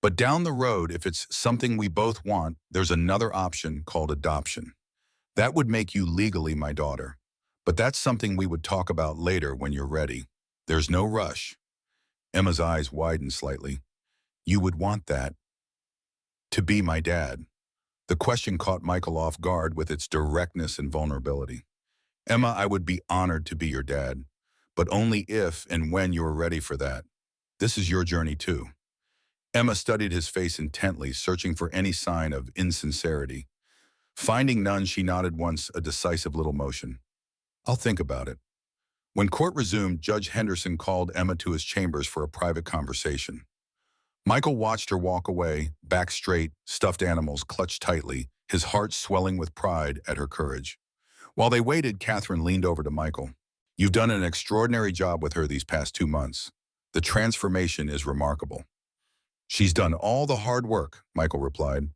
But down the road, if it's something we both want, there's another option called adoption. That would make you legally my daughter. But that's something we would talk about later when you're ready. There's no rush. Emma's eyes widened slightly. You would want that to be my dad. The question caught Michael off guard with its directness and vulnerability. Emma, I would be honored to be your dad, but only if and when you are ready for that. This is your journey too. Emma studied his face intently, searching for any sign of insincerity. Finding none, she nodded once, a decisive little motion. I'll think about it. When court resumed, Judge Henderson called Emma to his chambers for a private conversation. Michael watched her walk away, back straight, stuffed animals clutched tightly, his heart swelling with pride at her courage. While they waited, Catherine leaned over to Michael. You've done an extraordinary job with her these past 2 months. The transformation is remarkable. She's done all the hard work, Michael replied.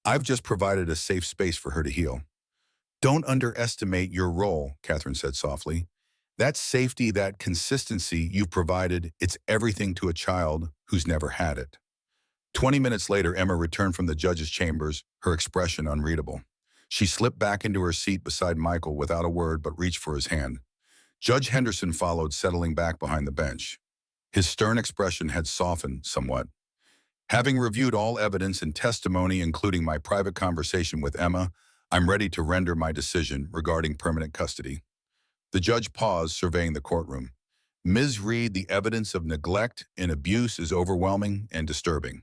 I've just provided a safe space for her to heal. Don't underestimate your role, Catherine said softly. That safety, that consistency you've provided, it's everything to a child who's never had it. 20 minutes later, Emma returned from the judge's chambers, her expression unreadable. She slipped back into her seat beside Michael without a word but reached for his hand. Judge Henderson followed, settling back behind the bench. His stern expression had softened somewhat. Having reviewed all evidence and testimony, including my private conversation with Emma, I'm ready to render my decision regarding permanent custody. The judge paused, surveying the courtroom. Ms. Reed, the evidence of neglect and abuse is overwhelming and disturbing.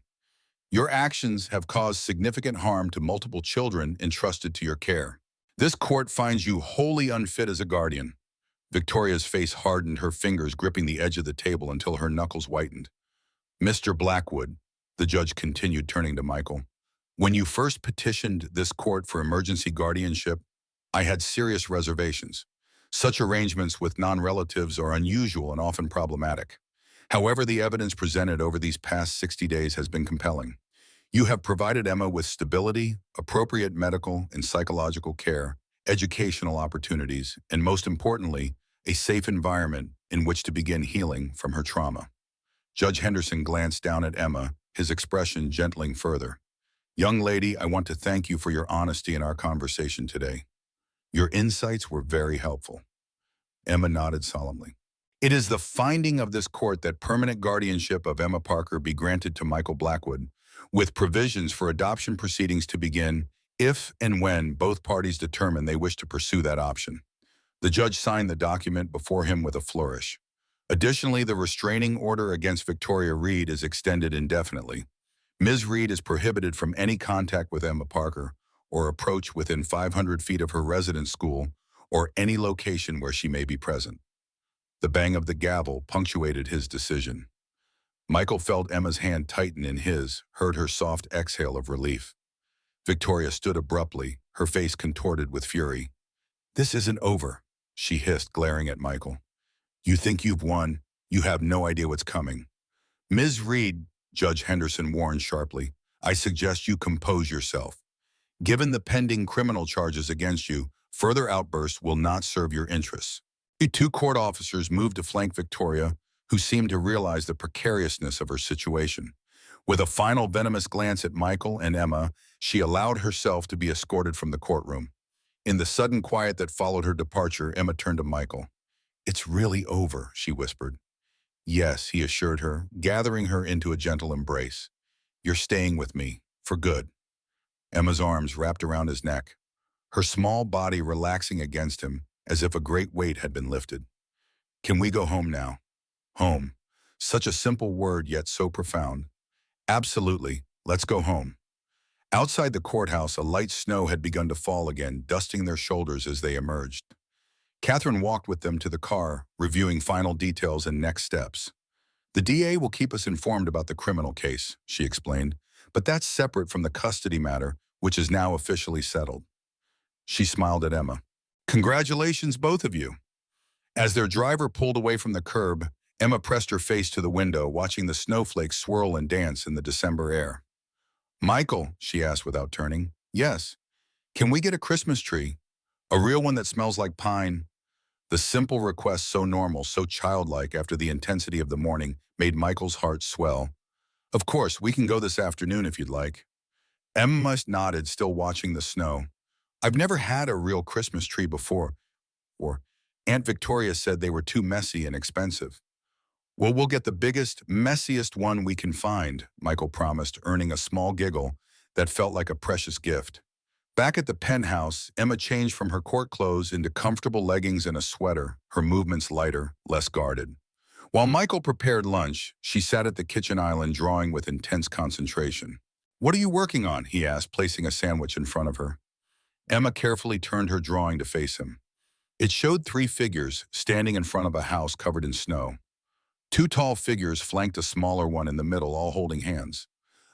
Your actions have caused significant harm to multiple children entrusted to your care. This court finds you wholly unfit as a guardian. Victoria's face hardened, her fingers gripping the edge of the table until her knuckles whitened. Mr. Blackwood, the judge continued, turning to Michael, when you first petitioned this court for emergency guardianship, I had serious reservations. Such arrangements with non-relatives are unusual and often problematic. However, the evidence presented over these past 60 days has been compelling. You have provided Emma with stability, appropriate medical and psychological care, educational opportunities, and most importantly, a safe environment in which to begin healing from her trauma. Judge Henderson glanced down at Emma, his expression gentling further. Young lady, I want to thank you for your honesty in our conversation today. Your insights were very helpful. Emma nodded solemnly. It is the finding of this court that permanent guardianship of Emma Parker be granted to Michael Blackwood, with provisions for adoption proceedings to begin if and when both parties determine they wish to pursue that option. The judge signed the document before him with a flourish. Additionally, the restraining order against Victoria Reed is extended indefinitely. Ms. Reed is prohibited from any contact with Emma Parker or approach within 500 feet of her residence school or any location where she may be present. The bang of the gavel punctuated his decision. Michael felt Emma's hand tighten in his, heard her soft exhale of relief. Victoria stood abruptly, her face contorted with fury. This isn't over, she hissed, glaring at Michael. You think you've won? You have no idea what's coming. Ms. Reed, Judge Henderson warned sharply, I suggest you compose yourself. Given the pending criminal charges against you, further outbursts will not serve your interests. The two court officers moved to flank Victoria, who seemed to realize the precariousness of her situation. With a final venomous glance at Michael and Emma, she allowed herself to be escorted from the courtroom. In the sudden quiet that followed her departure, Emma turned to Michael. It's really over, she whispered. Yes, he assured her, gathering her into a gentle embrace. You're staying with me, for good. Emma's arms wrapped around his neck, her small body relaxing against him as if a great weight had been lifted. Can we go home now? Home. Such a simple word, yet so profound. Absolutely. Let's go home. Outside the courthouse, a light snow had begun to fall again, dusting their shoulders as they emerged. Catherine walked with them to the car, reviewing final details and next steps. The DA will keep us informed about the criminal case, she explained, but that's separate from the custody matter, which is now officially settled. She smiled at Emma. Congratulations, both of you. As their driver pulled away from the curb, Emma pressed her face to the window, watching the snowflakes swirl and dance in the December air. Michael, she asked without turning. Yes. Can we get a Christmas tree? A real one that smells like pine? The simple request, so normal, so childlike after the intensity of the morning, made Michael's heart swell. Of course, we can go this afternoon if you'd like. Emma nodded, still watching the snow. I've never had a real Christmas tree before. Aunt Victoria said they were too messy and expensive. Well, we'll get the biggest, messiest one we can find, Michael promised, earning a small giggle that felt like a precious gift. Back at the penthouse, Emma changed from her court clothes into comfortable leggings and a sweater, her movements lighter, less guarded. While Michael prepared lunch, she sat at the kitchen island drawing with intense concentration. What are you working on? He asked, placing a sandwich in front of her. Emma carefully turned her drawing to face him. It showed three figures standing in front of a house covered in snow. Two tall figures flanked a smaller one in the middle, all holding hands.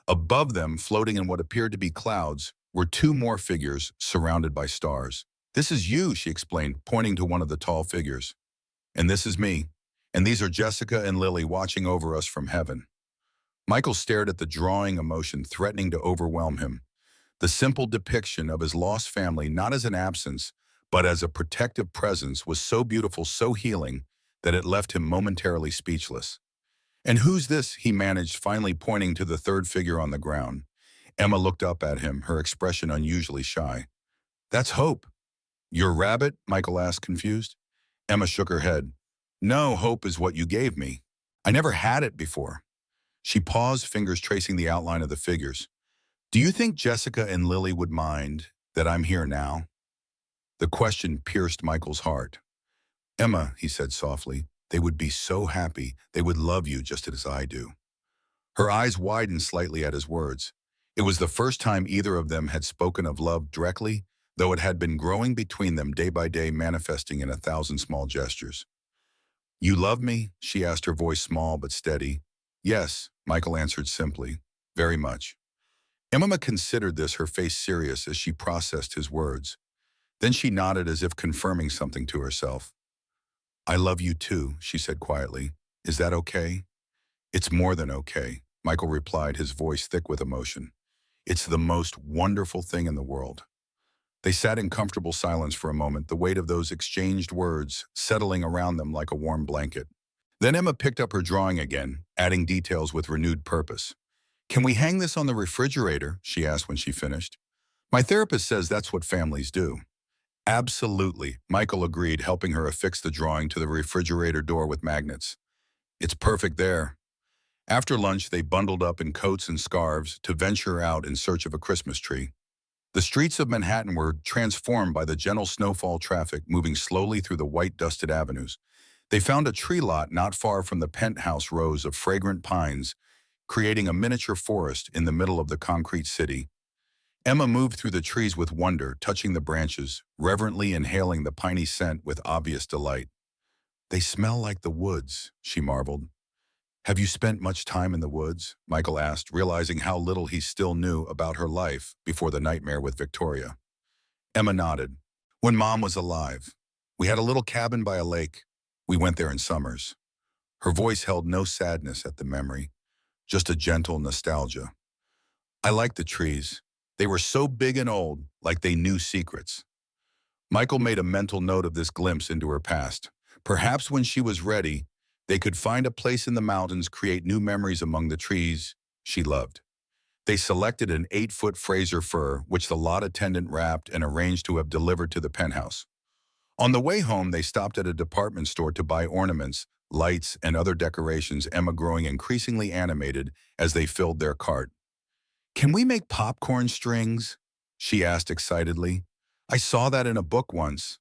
Above them, floating in what appeared to be clouds, were two more figures surrounded by stars. This is you, she explained, pointing to one of the tall figures. And this is me. And these are Jessica and Lily watching over us from heaven. Michael stared at the drawing, emotion threatening to overwhelm him. The simple depiction of his lost family, not as an absence, but as a protective presence, was so beautiful, so healing, that it left him momentarily speechless. And who's this? He managed, finally pointing to the third figure on the ground. Emma looked up at him, her expression unusually shy. That's Hope. Your rabbit? Michael asked, confused. Emma shook her head. No, Hope is what you gave me. I never had it before. She paused, fingers tracing the outline of the figures. Do you think Jessica and Lily would mind that I'm here now? The question pierced Michael's heart. Emma, he said softly, they would be so happy. They would love you just as I do. Her eyes widened slightly at his words. It was the first time either of them had spoken of love directly, though it had been growing between them day by day, manifesting in 1,000 small gestures. You love me? She asked, her voice small but steady. Yes, Michael answered simply. Very much. Emma considered this, her face serious as she processed his words. Then she nodded as if confirming something to herself. I love you too, she said quietly. Is that okay? It's more than okay, Michael replied, his voice thick with emotion. It's the most wonderful thing in the world. They sat in comfortable silence for a moment, the weight of those exchanged words settling around them like a warm blanket. Then Emma picked up her drawing again, adding details with renewed purpose. "Can we hang this on the refrigerator?" she asked when she finished. "My therapist says that's what families do." "Absolutely," Michael agreed, helping her affix the drawing to the refrigerator door with magnets. "It's perfect there." After lunch, they bundled up in coats and scarves to venture out in search of a Christmas tree. The streets of Manhattan were transformed by the gentle snowfall traffic moving slowly through the white dusted avenues. They found a tree lot not far from the penthouse rows of fragrant pines, creating a miniature forest in the middle of the concrete city. Emma moved through the trees with wonder, touching the branches, reverently inhaling the piney scent with obvious delight. "They smell like the woods," she marveled. "Have you spent much time in the woods?" Michael asked, realizing how little he still knew about her life before the nightmare with Victoria. Emma nodded. "When Mom was alive, we had a little cabin by a lake. We went there in summers." Her voice held no sadness at the memory, just a gentle nostalgia. "I liked the trees. They were so big and old, like they knew secrets." Michael made a mental note of this glimpse into her past. Perhaps when she was ready, they could find a place in the mountains, create new memories among the trees she loved. They selected an 8-foot Fraser fir, which the lot attendant wrapped and arranged to have delivered to the penthouse. On the way home, they stopped at a department store to buy ornaments, lights, and other decorations, Emma growing increasingly animated as they filled their cart. "Can we make popcorn strings?" she asked excitedly. "I saw that in a book once."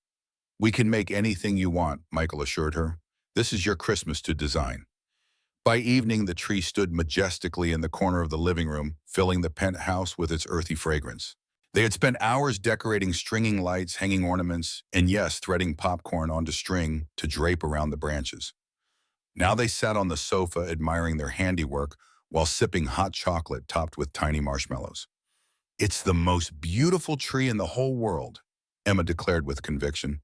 "We can make anything you want," Michael assured her. "This is your Christmas to design." By evening, the tree stood majestically in the corner of the living room, filling the penthouse with its earthy fragrance. They had spent hours decorating stringing lights, hanging ornaments, and yes, threading popcorn onto string to drape around the branches. Now they sat on the sofa admiring their handiwork while sipping hot chocolate topped with tiny marshmallows. "It's the most beautiful tree in the whole world," Emma declared with conviction.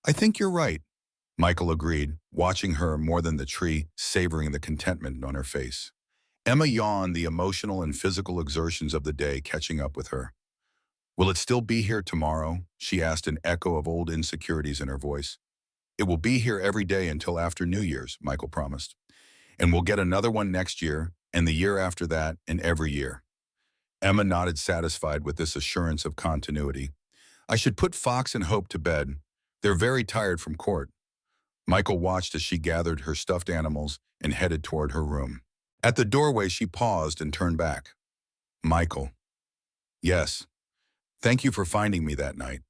"I think you're right," Michael agreed, watching her more than the tree, savoring the contentment on her face. Emma yawned, the emotional and physical exertions of the day catching up with her. "Will it still be here tomorrow?" she asked, an echo of old insecurities in her voice. "It will be here every day until after New Year's," Michael promised. "And we'll get another one next year, and the year after that, and every year." Emma nodded, satisfied with this assurance of continuity. "I should put Fox and Hope to bed. They're very tired from court." Michael watched as she gathered her stuffed animals and headed toward her room. At the doorway, she paused and turned back. "Michael." "Yes. Thank you for finding me that night."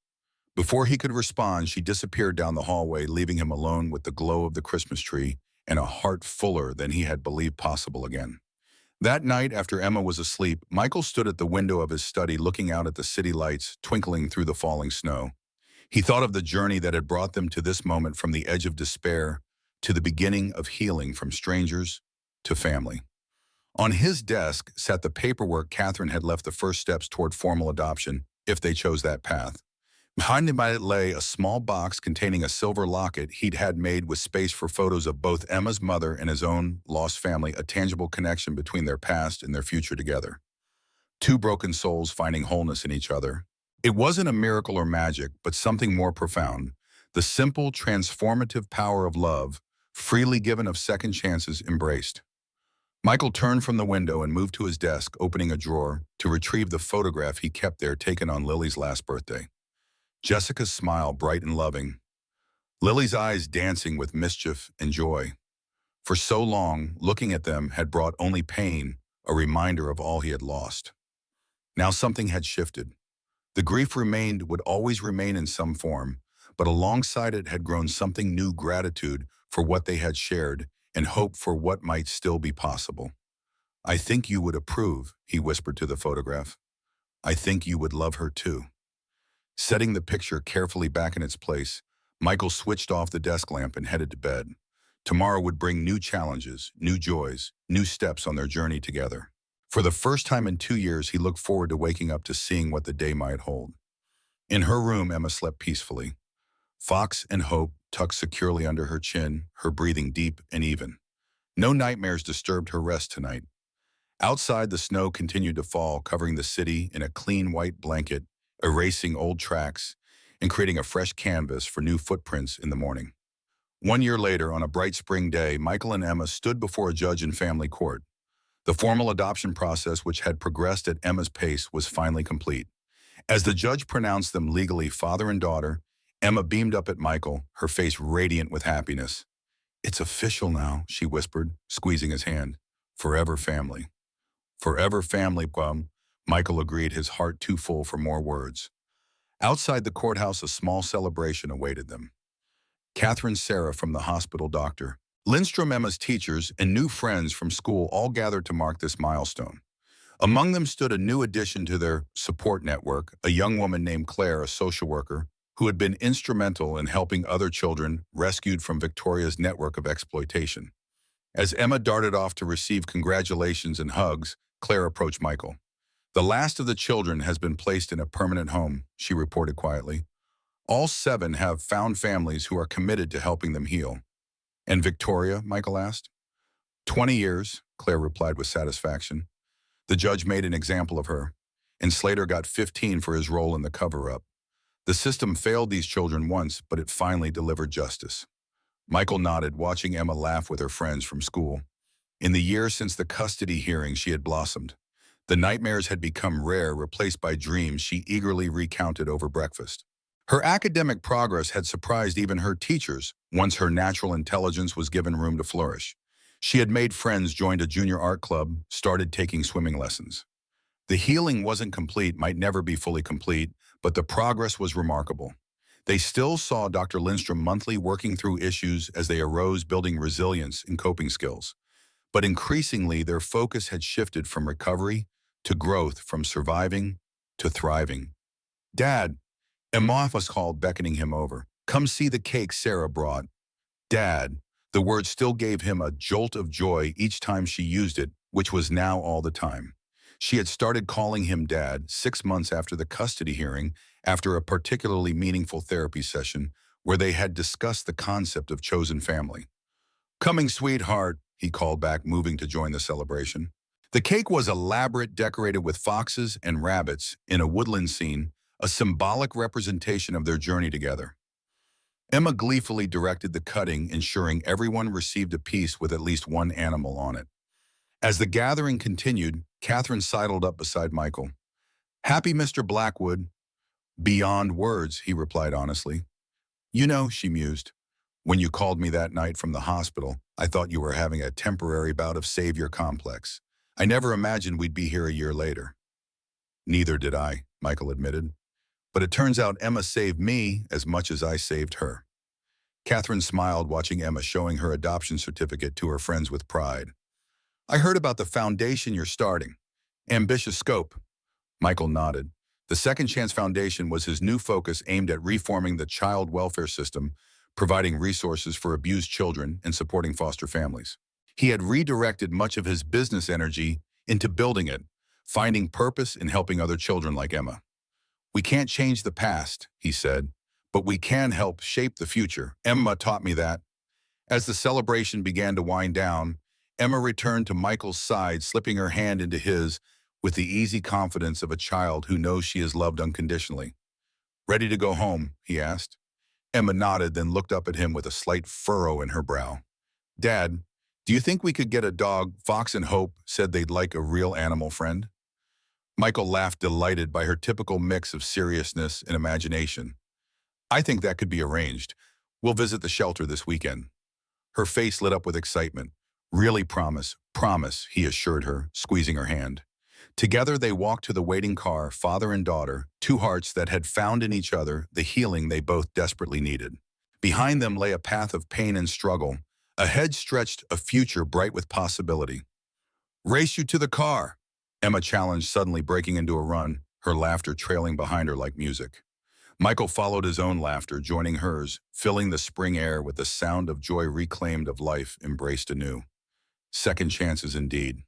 Before he could respond, she disappeared down the hallway, leaving him alone with the glow of the Christmas tree and a heart fuller than he had believed possible again. That night, after Emma was asleep, Michael stood at the window of his study looking out at the city lights twinkling through the falling snow. He thought of the journey that had brought them to this moment, from the edge of despair to the beginning of healing, from strangers to family. On his desk sat the paperwork Catherine had left, the first steps toward formal adoption, if they chose that path. Behind him lay a small box containing a silver locket he'd had made with space for photos of both Emma's mother and his own lost family, a tangible connection between their past and their future together. Two broken souls finding wholeness in each other. It wasn't a miracle or magic, but something more profound. The simple, transformative power of love, freely given, of second chances embraced. Michael turned from the window and moved to his desk, opening a drawer to retrieve the photograph he kept there, taken on Lily's last birthday. Jessica's smile bright and loving, Lily's eyes dancing with mischief and joy. For so long, looking at them had brought only pain, a reminder of all he had lost. Now something had shifted. The grief remained, would always remain in some form, but alongside it had grown something new: gratitude for what they had shared and hope for what might still be possible. "I think you would approve," he whispered to the photograph. "I think you would love her too." Setting the picture carefully back in its place, Michael switched off the desk lamp and headed to bed. Tomorrow would bring new challenges, new joys, new steps on their journey together. For the first time in 2 years, he looked forward to waking up to seeing what the day might hold. In her room, Emma slept peacefully. Fox and Hope tucked securely under her chin, her breathing deep and even. No nightmares disturbed her rest tonight. Outside, the snow continued to fall, covering the city in a clean white blanket, erasing old tracks and creating a fresh canvas for new footprints in the morning. 1 year later, on a bright spring day, Michael and Emma stood before a judge in family court. The formal adoption process, which had progressed at Emma's pace, was finally complete. As the judge pronounced them legally father and daughter, Emma beamed up at Michael, her face radiant with happiness. "It's official now," she whispered, squeezing his hand. "Forever family." "Forever family, Bum," Michael agreed, his heart too full for more words. Outside the courthouse, a small celebration awaited them. Catherine, Sarah from the hospital doctor, Lindstrom, Emma's teachers, and new friends from school all gathered to mark this milestone. Among them stood a new addition to their support network, a young woman named Claire, a social worker, who had been instrumental in helping other children rescued from Victoria's network of exploitation. As Emma darted off to receive congratulations and hugs, Claire approached Michael. "The last of the children has been placed in a permanent home," she reported quietly. "All 7 have found families who are committed to helping them heal." "And Victoria?" Michael asked. 20 years, Claire replied with satisfaction. "The judge made an example of her, and Slater got 15 for his role in the cover-up. The system failed these children once, but it finally delivered justice." Michael nodded, watching Emma laugh with her friends from school. In the years since the custody hearing, she had blossomed. The nightmares had become rare, replaced by dreams she eagerly recounted over breakfast. Her academic progress had surprised even her teachers once her natural intelligence was given room to flourish. She had made friends, joined a junior art club, started taking swimming lessons. The healing wasn't complete, might never be fully complete, but the progress was remarkable. They still saw Dr. Lindstrom monthly, working through issues as they arose, building resilience and coping skills. But increasingly, their focus had shifted from recovery to growth, from surviving to thriving. "Dad," Emma was called, beckoning him over. "Come see the cake Sarah brought." "Dad." The word still gave him a jolt of joy each time she used it, which was now all the time. She had started calling him Dad 6 months after the custody hearing, after a particularly meaningful therapy session where they had discussed the concept of chosen family. "Coming, sweetheart," he called back, moving to join the celebration. The cake was elaborate, decorated with foxes and rabbits in a woodland scene, a symbolic representation of their journey together. Emma gleefully directed the cutting, ensuring everyone received a piece with at least one animal on it. As the gathering continued, Catherine sidled up beside Michael. "Happy, Mr. Blackwood?" "Beyond words," he replied honestly. "You know," she mused, "when you called me that night from the hospital, I thought you were having a temporary bout of savior complex. I never imagined we'd be here a year later." "Neither did I," Michael admitted. "But it turns out Emma saved me as much as I saved her." Catherine smiled, watching Emma showing her adoption certificate to her friends with pride. "I heard about the foundation you're starting. Ambitious scope." Michael nodded. The Second Chance Foundation was his new focus, aimed at reforming the child welfare system, providing resources for abused children and supporting foster families. He had redirected much of his business energy into building it, finding purpose in helping other children like Emma. "We can't change the past," he said, "but we can help shape the future. Emma taught me that." As the celebration began to wind down, Emma returned to Michael's side, slipping her hand into his with the easy confidence of a child who knows she is loved unconditionally. "Ready to go home?" he asked. Emma nodded, then looked up at him with a slight furrow in her brow. "Dad, do you think we could get a dog? Fox and Hope said they'd like a real animal friend." Michael laughed, delighted by her typical mix of seriousness and imagination. "I think that could be arranged. We'll visit the shelter this weekend." Her face lit up with excitement. "Really promise," he assured her, squeezing her hand. Together they walked to the waiting car, father and daughter, 2 hearts that had found in each other the healing they both desperately needed. Behind them lay a path of pain and struggle. Ahead stretched a future bright with possibility. "Race you to the car," Emma challenged, suddenly breaking into a run, her laughter trailing behind her like music. Michael followed his own laughter, joining hers, filling the spring air with the sound of joy reclaimed, of life embraced anew. Second chances indeed.